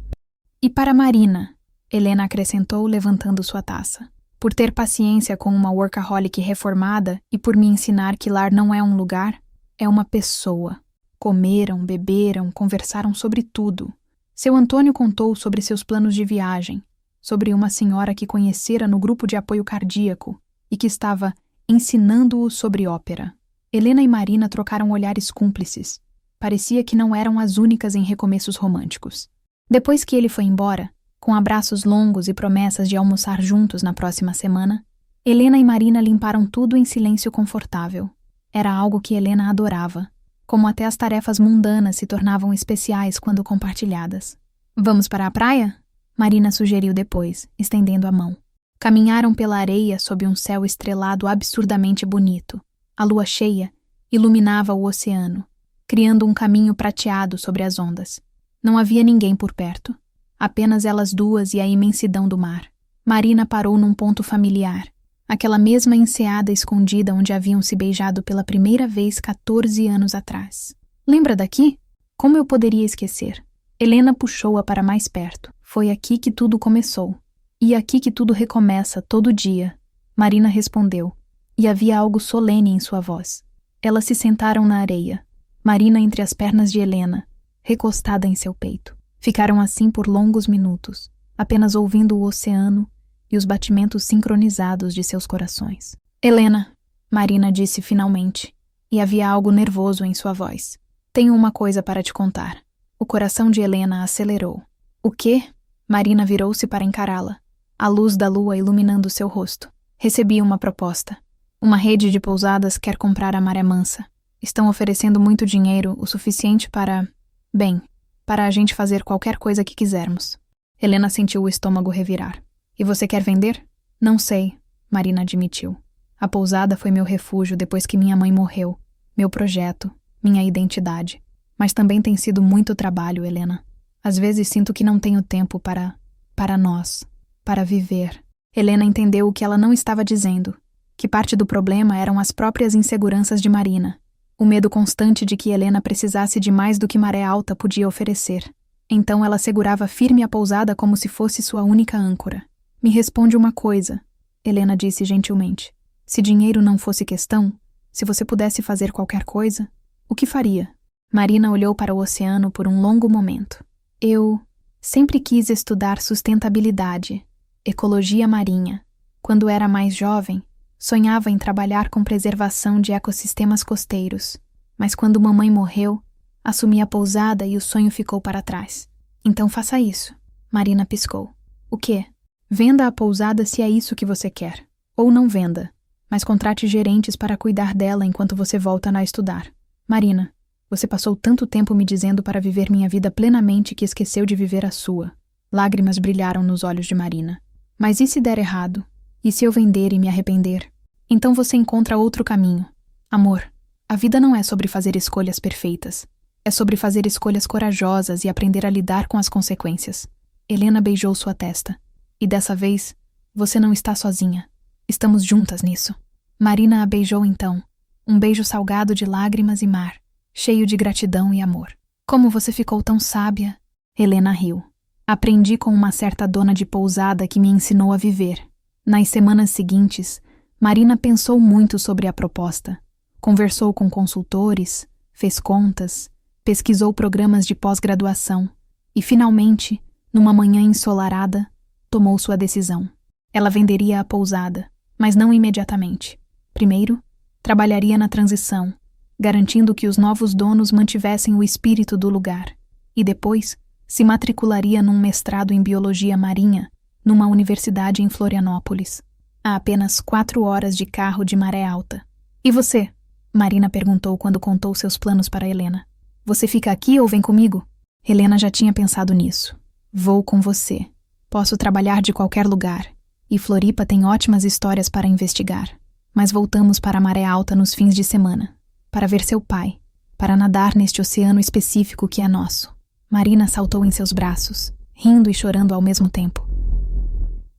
E para Marina, Helena acrescentou levantando sua taça, por ter paciência com uma workaholic reformada e por me ensinar que lar não é um lugar, é uma pessoa. Comeram, beberam, conversaram sobre tudo. Seu Antônio contou sobre seus planos de viagem, sobre uma senhora que conhecera no grupo de apoio cardíaco e que estava ensinando-o sobre ópera. Helena e Marina trocaram olhares cúmplices. Parecia que não eram as únicas em recomeços românticos. Depois que ele foi embora, com abraços longos e promessas de almoçar juntos na próxima semana, Helena e Marina limparam tudo em silêncio confortável. Era algo que Helena adorava, como até as tarefas mundanas se tornavam especiais quando compartilhadas. Vamos para a praia? Marina sugeriu depois, estendendo a mão. Caminharam pela areia sob um céu estrelado absurdamente bonito. A lua cheia iluminava o oceano, criando um caminho prateado sobre as ondas. Não havia ninguém por perto, apenas elas duas e a imensidão do mar. Marina parou num ponto familiar, Aquela mesma enseada escondida onde haviam se beijado pela primeira vez 14 anos atrás. Lembra daqui? Como eu poderia esquecer? Helena puxou-a para mais perto. Foi aqui que tudo começou. E aqui que tudo recomeça, todo dia. Marina respondeu. E havia algo solene em sua voz. Elas se sentaram na areia. Marina entre as pernas de Helena, recostada em seu peito. Ficaram assim por longos minutos, apenas ouvindo o oceano e os batimentos sincronizados de seus corações. Helena, Marina disse finalmente, e havia algo nervoso em sua voz. Tenho uma coisa para te contar. O coração de Helena acelerou. O quê? Marina virou-se para encará-la, a luz da lua iluminando seu rosto. Recebi uma proposta. Uma rede de pousadas quer comprar a Maré Mansa. Estão oferecendo muito dinheiro, o suficiente para... Bem, para a gente fazer qualquer coisa que quisermos. Helena sentiu o estômago revirar. E você quer vender? Não sei, Marina admitiu. A pousada foi meu refúgio depois que minha mãe morreu. Meu projeto, minha identidade. Mas também tem sido muito trabalho, Helena. Às vezes sinto que não tenho tempo para nós, para viver. Helena entendeu o que ela não estava dizendo. Que parte do problema eram as próprias inseguranças de Marina. O medo constante de que Helena precisasse de mais do que Maré Alta podia oferecer. Então ela segurava firme a pousada como se fosse sua única âncora. Me responde uma coisa, Helena disse gentilmente. Se dinheiro não fosse questão, se você pudesse fazer qualquer coisa, o que faria? Marina olhou para o oceano por um longo momento. Eu sempre quis estudar sustentabilidade, ecologia marinha. Quando era mais jovem, sonhava em trabalhar com preservação de ecossistemas costeiros. Mas quando mamãe morreu, assumi a pousada e o sonho ficou para trás. Então faça isso. Marina piscou. O quê? Venda a pousada se é isso que você quer. Ou não venda, mas contrate gerentes para cuidar dela enquanto você volta a estudar. Marina, você passou tanto tempo me dizendo para viver minha vida plenamente que esqueceu de viver a sua. Lágrimas brilharam nos olhos de Marina. Mas e se der errado? E se eu vender e me arrepender? Então você encontra outro caminho. Amor, a vida não é sobre fazer escolhas perfeitas. É sobre fazer escolhas corajosas e aprender a lidar com as consequências. Helena beijou sua testa. E dessa vez, você não está sozinha. Estamos juntas nisso. Marina a beijou então. Um beijo salgado de lágrimas e mar, cheio de gratidão e amor. Como você ficou tão sábia? Helena riu. Aprendi com uma certa dona de pousada que me ensinou a viver. Nas semanas seguintes, Marina pensou muito sobre a proposta. Conversou com consultores, fez contas, pesquisou programas de pós-graduação e, finalmente, numa manhã ensolarada, tomou sua decisão. Ela venderia a pousada, mas não imediatamente. Primeiro, trabalharia na transição, garantindo que os novos donos mantivessem o espírito do lugar. E depois, se matricularia num mestrado em biologia marinha, numa universidade em Florianópolis, a apenas 4 horas de carro de Maré Alta. E você? Marina perguntou quando contou seus planos para Helena. Você fica aqui ou vem comigo? Helena já tinha pensado nisso. Vou com você. Posso trabalhar de qualquer lugar, e Floripa tem ótimas histórias para investigar. Mas voltamos para a Maré Alta nos fins de semana, para ver seu pai, para nadar neste oceano específico que é nosso. Marina saltou em seus braços, rindo e chorando ao mesmo tempo.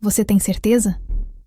Você tem certeza?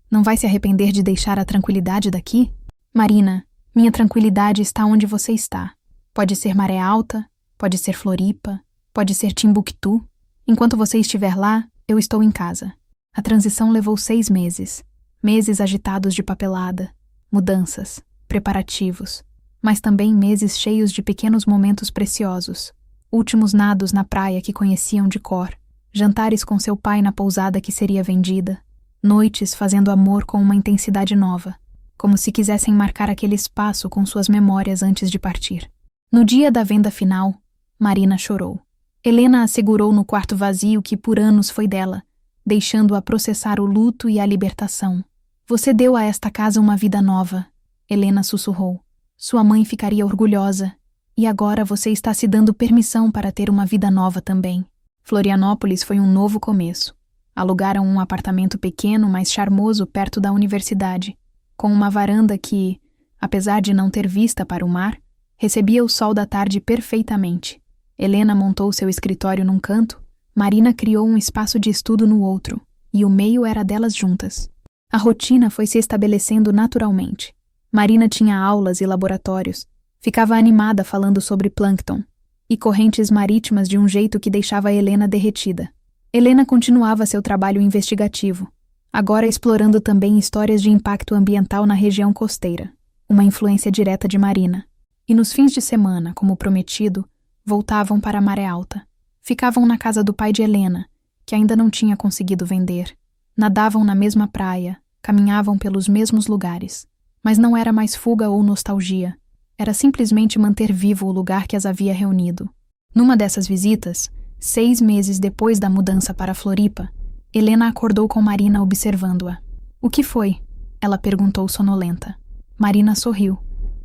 Não vai se arrepender de deixar a tranquilidade daqui? Marina, minha tranquilidade está onde você está. Pode ser Maré Alta, pode ser Floripa, pode ser Timbuktu. Enquanto você estiver lá, eu estou em casa. A transição levou 6 meses. Meses agitados de papelada, mudanças, preparativos, mas também meses cheios de pequenos momentos preciosos. Últimos nados na praia que conheciam de cor, jantares com seu pai na pousada que seria vendida, noites fazendo amor com uma intensidade nova, como se quisessem marcar aquele espaço com suas memórias antes de partir. No dia da venda final, Marina chorou. Helena a segurou no quarto vazio que por anos foi dela, deixando-a processar o luto e a libertação. Você deu a esta casa uma vida nova, Helena sussurrou. Sua mãe ficaria orgulhosa. E agora você está se dando permissão para ter uma vida nova também. Florianópolis foi um novo começo. Alugaram um apartamento pequeno, mas charmoso perto da universidade, com uma varanda que, apesar de não ter vista para o mar, recebia o sol da tarde perfeitamente. Helena montou seu escritório num canto, Marina criou um espaço de estudo no outro, e o meio era delas juntas. A rotina foi se estabelecendo naturalmente. Marina tinha aulas e laboratórios, ficava animada falando sobre plâncton e correntes marítimas de um jeito que deixava Helena derretida. Helena continuava seu trabalho investigativo, agora explorando também histórias de impacto ambiental na região costeira, uma influência direta de Marina. E nos fins de semana, como prometido, voltavam para a Maré Alta. Ficavam na casa do pai de Helena, que ainda não tinha conseguido vender. Nadavam na mesma praia, caminhavam pelos mesmos lugares. Mas não era mais fuga ou nostalgia. Era simplesmente manter vivo o lugar que as havia reunido. Numa dessas visitas, 6 meses depois da mudança para Floripa, Helena acordou com Marina observando-a. "O que foi?" ela perguntou sonolenta. Marina sorriu.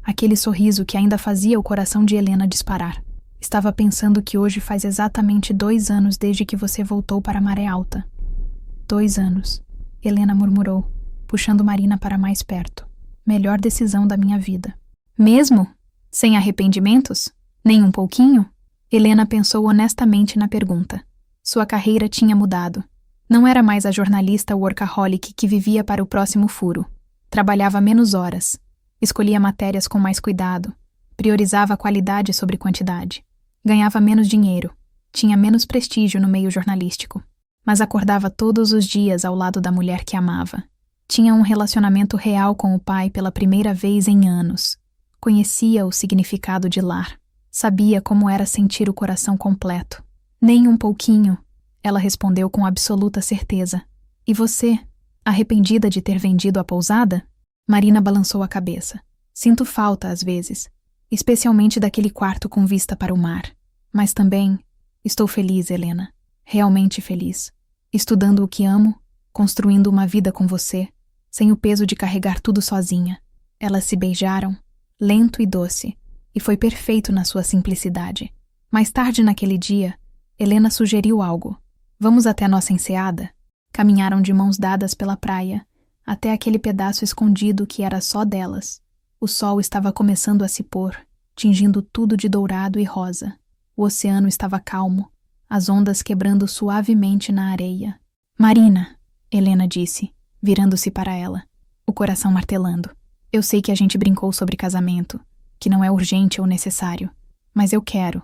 Aquele sorriso que ainda fazia o coração de Helena disparar. "Estava pensando que hoje faz exatamente 2 anos desde que você voltou para a Maré Alta." 2 anos, Helena murmurou, puxando Marina para mais perto. "Melhor decisão da minha vida." "Mesmo? Sem arrependimentos? Nem um pouquinho?" Helena pensou honestamente na pergunta. Sua carreira tinha mudado. Não era mais a jornalista workaholic que vivia para o próximo furo. Trabalhava menos horas. Escolhia matérias com mais cuidado. Priorizava a qualidade sobre quantidade. Ganhava menos dinheiro. Tinha menos prestígio no meio jornalístico. Mas acordava todos os dias ao lado da mulher que amava. Tinha um relacionamento real com o pai pela primeira vez em anos. Conhecia o significado de lar. Sabia como era sentir o coração completo. "Nem um pouquinho", ela respondeu com absoluta certeza. "E você, arrependida de ter vendido a pousada?" Marina balançou a cabeça. "Sinto falta às vezes, especialmente daquele quarto com vista para o mar. Mas também estou feliz, Helena. Realmente feliz. Estudando o que amo, construindo uma vida com você, sem o peso de carregar tudo sozinha." Elas se beijaram, lento e doce, e foi perfeito na sua simplicidade. Mais tarde naquele dia, Helena sugeriu algo. "Vamos até nossa enseada?" Caminharam de mãos dadas pela praia, até aquele pedaço escondido que era só delas. O sol estava começando a se pôr, tingindo tudo de dourado e rosa. O oceano estava calmo, as ondas quebrando suavemente na areia. "Marina", Helena disse, virando-se para ela, o coração martelando. "Eu sei que a gente brincou sobre casamento, que não é urgente ou necessário, mas eu quero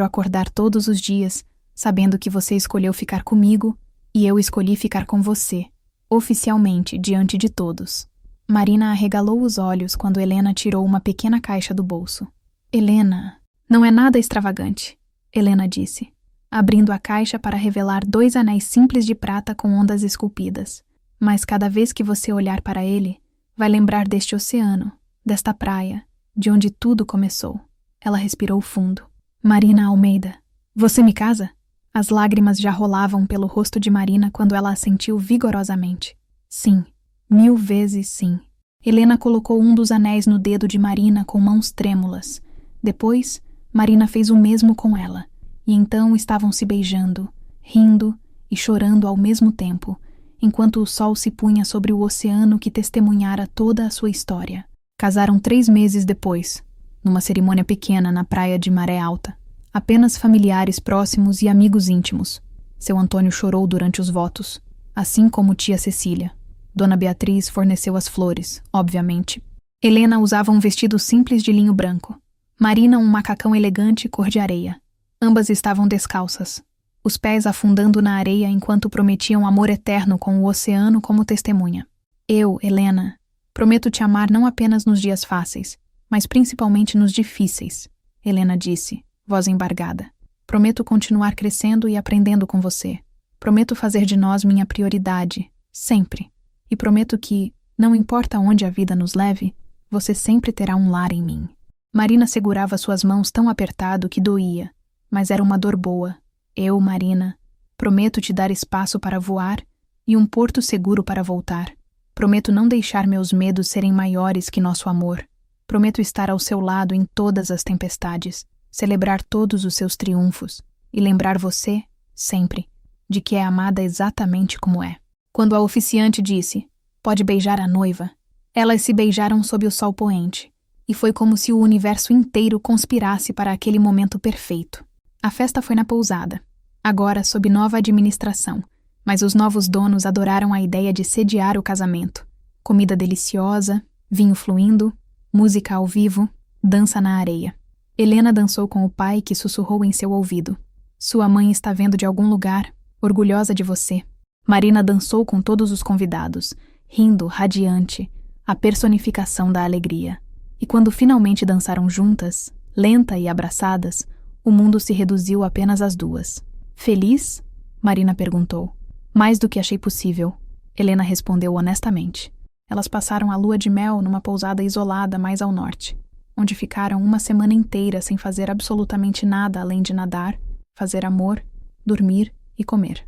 acordar todos os dias sabendo que você escolheu ficar comigo e eu escolhi ficar com você, oficialmente diante de todos." Marina arregalou os olhos quando Helena tirou uma pequena caixa do bolso. "Helena, não é nada extravagante", Helena disse, abrindo a caixa para revelar 2 anéis simples de prata com ondas esculpidas. "Mas cada vez que você olhar para ele, vai lembrar deste oceano, desta praia, de onde tudo começou." Ela respirou fundo. "Marina Almeida, você me casa?" As lágrimas já rolavam pelo rosto de Marina quando ela assentiu vigorosamente. "Sim, 1000 vezes sim." Helena colocou um dos anéis no dedo de Marina com mãos trêmulas. Depois, Marina fez o mesmo com ela, e então estavam se beijando, rindo e chorando ao mesmo tempo, enquanto o sol se punha sobre o oceano que testemunhara toda a sua história. Casaram 3 meses depois, numa cerimônia pequena na praia de Maré Alta. Apenas familiares próximos e amigos íntimos. Seu Antônio chorou durante os votos, assim como tia Cecília. Dona Beatriz forneceu as flores, obviamente. Helena usava um vestido simples de linho branco. Marina um macacão elegante cor de areia. Ambas estavam descalças, os pés afundando na areia enquanto prometiam amor eterno com o oceano como testemunha. "Eu, Helena, prometo te amar não apenas nos dias fáceis, mas principalmente nos difíceis", Helena disse, voz embargada. "Prometo continuar crescendo e aprendendo com você. Prometo fazer de nós minha prioridade, sempre. E prometo que, não importa onde a vida nos leve, você sempre terá um lar em mim." Marina segurava suas mãos tão apertado que doía, mas era uma dor boa. "Eu, Marina, prometo te dar espaço para voar e um porto seguro para voltar. Prometo não deixar meus medos serem maiores que nosso amor. Prometo estar ao seu lado em todas as tempestades, celebrar todos os seus triunfos e lembrar você, sempre, de que é amada exatamente como é." Quando a oficiante disse, "Pode beijar a noiva", elas se beijaram sob o sol poente, e foi como se o universo inteiro conspirasse para aquele momento perfeito. A festa foi na pousada, agora sob nova administração, Mas os novos donos adoraram a ideia de sediar o casamento. Comida deliciosa, vinho fluindo, música ao vivo, dança na areia. Helena dançou com o pai, que sussurrou em seu ouvido: "Sua mãe está vendo de algum lugar, orgulhosa de você." Marina dançou com todos os convidados, rindo, radiante, a personificação da alegria. E quando finalmente dançaram juntas, lenta e abraçadas, o mundo se reduziu apenas às duas. "Feliz?" Marina perguntou. "Mais do que achei possível." Helena respondeu honestamente. Elas passaram a lua de mel numa pousada isolada mais ao norte, onde ficaram uma semana inteira sem fazer absolutamente nada além de nadar, fazer amor, dormir e comer.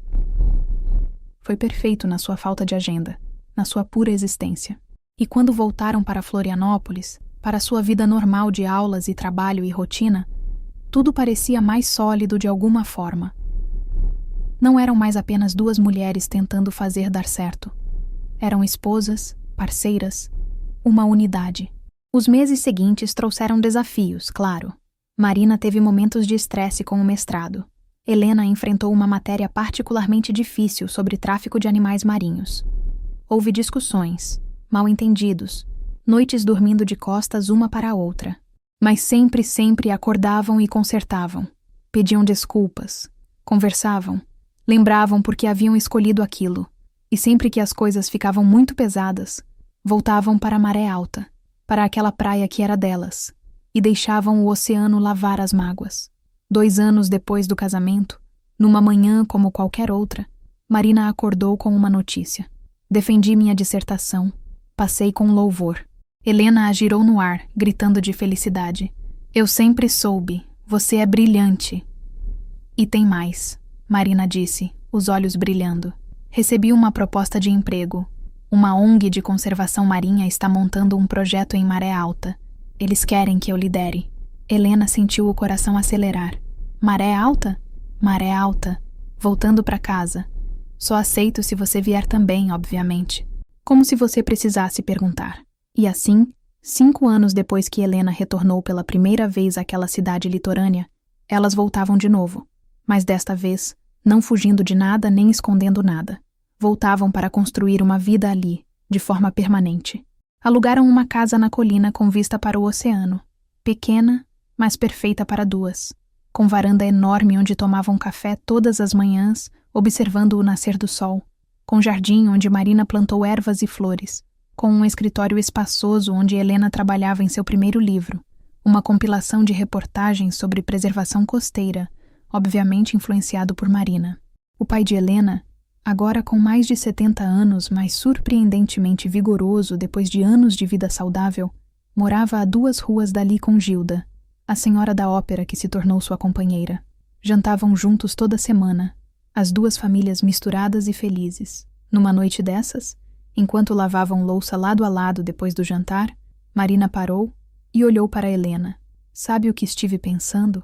Foi perfeito na sua falta de agenda, na sua pura existência. E quando voltaram para Florianópolis, para sua vida normal de aulas e trabalho e rotina, tudo parecia mais sólido de alguma forma. Não eram mais apenas duas mulheres tentando fazer dar certo. Eram esposas, parceiras, uma unidade. Os meses seguintes trouxeram desafios, claro. Marina teve momentos de estresse com o mestrado. Helena enfrentou uma matéria particularmente difícil sobre tráfico de animais marinhos. Houve discussões, mal-entendidos, noites dormindo de costas uma para a outra. Mas sempre acordavam e consertavam. Pediam desculpas, conversavam, lembravam por que haviam escolhido aquilo. E sempre que as coisas ficavam muito pesadas, voltavam para a maré alta, para aquela praia que era delas, e deixavam o oceano lavar as mágoas. 2 anos depois do casamento, numa manhã como qualquer outra, Marina acordou com uma notícia. Defendi minha dissertação. Passei com louvor. Helena a girou no ar, gritando de felicidade. "Eu sempre soube. Você é brilhante." "E tem mais," Marina disse, os olhos brilhando. "Recebi uma proposta de emprego. Uma ONG de conservação marinha está montando um projeto em Maré Alta. Eles querem que eu lidere." Helena sentiu o coração acelerar. "Maré Alta?" "Maré Alta. Voltando para casa. Só aceito se você vier também, obviamente." Como se você precisasse perguntar. E assim, 5 anos depois que Helena retornou pela primeira vez àquela cidade litorânea, elas voltavam de novo. Mas desta vez, não fugindo de nada nem escondendo nada. Voltavam para construir uma vida ali, de forma permanente. Alugaram uma casa na colina com vista para o oceano. Pequena, mas perfeita para duas. Com varanda enorme onde tomavam café todas as manhãs, observando o nascer do sol. Com jardim onde Marina plantou ervas e flores. Com um escritório espaçoso onde Helena trabalhava em seu primeiro livro. Uma compilação de reportagens sobre preservação costeira, obviamente influenciado por Marina. O pai de Helena, agora com mais de 70 anos, mas surpreendentemente vigoroso depois de anos de vida saudável, morava a 2 ruas dali com Gilda, a senhora da ópera que se tornou sua companheira. Jantavam juntos toda semana, as 2 famílias misturadas e felizes. Numa noite dessas, enquanto lavavam louça lado a lado depois do jantar, Marina parou e olhou para Helena. "Sabe o que estive pensando?"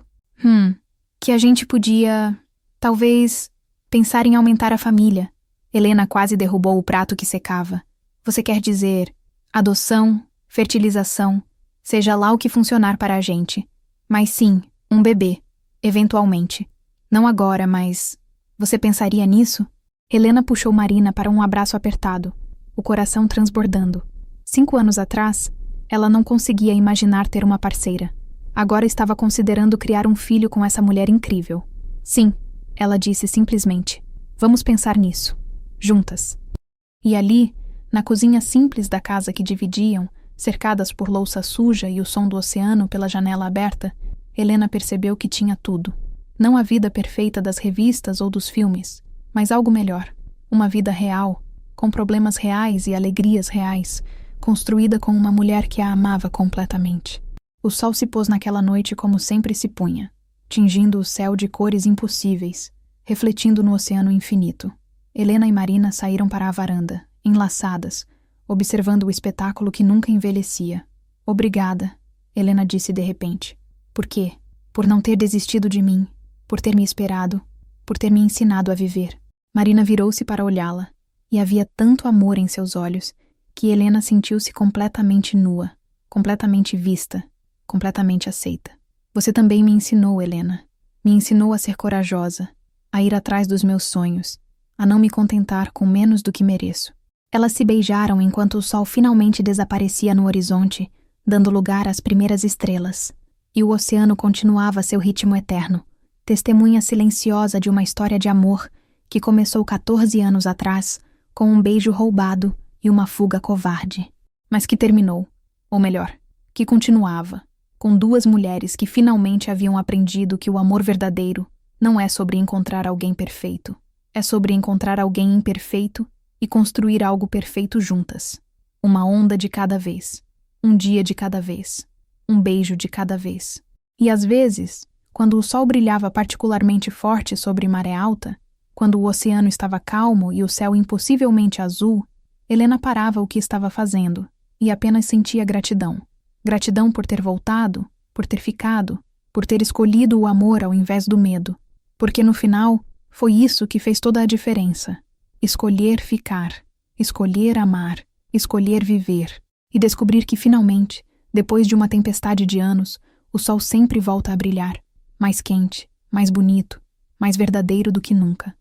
Que a gente podia, talvez, pensar em aumentar a família." Helena quase derrubou o prato que secava. "Você quer dizer adoção, fertilização, seja lá o que funcionar para a gente. Mas sim, um bebê, eventualmente. Não agora, mas... Você pensaria nisso?" Helena puxou Marina para um abraço apertado, o coração transbordando. 5 anos atrás, ela não conseguia imaginar ter uma parceira. Agora estava considerando criar um filho com essa mulher incrível. "Sim," ela disse simplesmente. "Vamos pensar nisso. Juntas." E ali, na cozinha simples da casa que dividiam, cercadas por louça suja e o som do oceano pela janela aberta, Helena percebeu que tinha tudo. Não a vida perfeita das revistas ou dos filmes, mas algo melhor. Uma vida real, com problemas reais e alegrias reais, construída com uma mulher que a amava completamente. O sol se pôs naquela noite como sempre se punha, tingindo o céu de cores impossíveis, refletindo no oceano infinito. Helena e Marina saíram para a varanda, enlaçadas, observando o espetáculo que nunca envelhecia. "Obrigada," Helena disse de repente. "Por quê? Por não ter desistido de mim, por ter me esperado, por ter me ensinado a viver." Marina virou-se para olhá-la, e havia tanto amor em seus olhos que Helena sentiu-se completamente nua, completamente vista, completamente aceita. "Você também me ensinou, Helena. Me ensinou a ser corajosa, a ir atrás dos meus sonhos, a não me contentar com menos do que mereço. Elas se beijaram enquanto o sol finalmente desaparecia no horizonte, dando lugar às primeiras estrelas, e o oceano continuava seu ritmo eterno, testemunha silenciosa de uma história de amor que começou 14 anos atrás, com um beijo roubado e uma fuga covarde, mas que terminou, ou melhor, que continuava, com duas mulheres que finalmente haviam aprendido que o amor verdadeiro não é sobre encontrar alguém perfeito, é sobre encontrar alguém imperfeito e construir algo perfeito juntas. Uma onda de cada vez, um dia de cada vez, um beijo de cada vez. E às vezes, quando o sol brilhava particularmente forte sobre maré alta, quando o oceano estava calmo e o céu impossivelmente azul, Helena parava o que estava fazendo e apenas sentia gratidão. Gratidão por ter voltado, por ter ficado, por ter escolhido o amor ao invés do medo. Porque no final, foi isso que fez toda a diferença. Escolher ficar, escolher amar, escolher viver e descobrir que finalmente, depois de uma tempestade de anos, o sol sempre volta a brilhar, mais quente, mais bonito, mais verdadeiro do que nunca.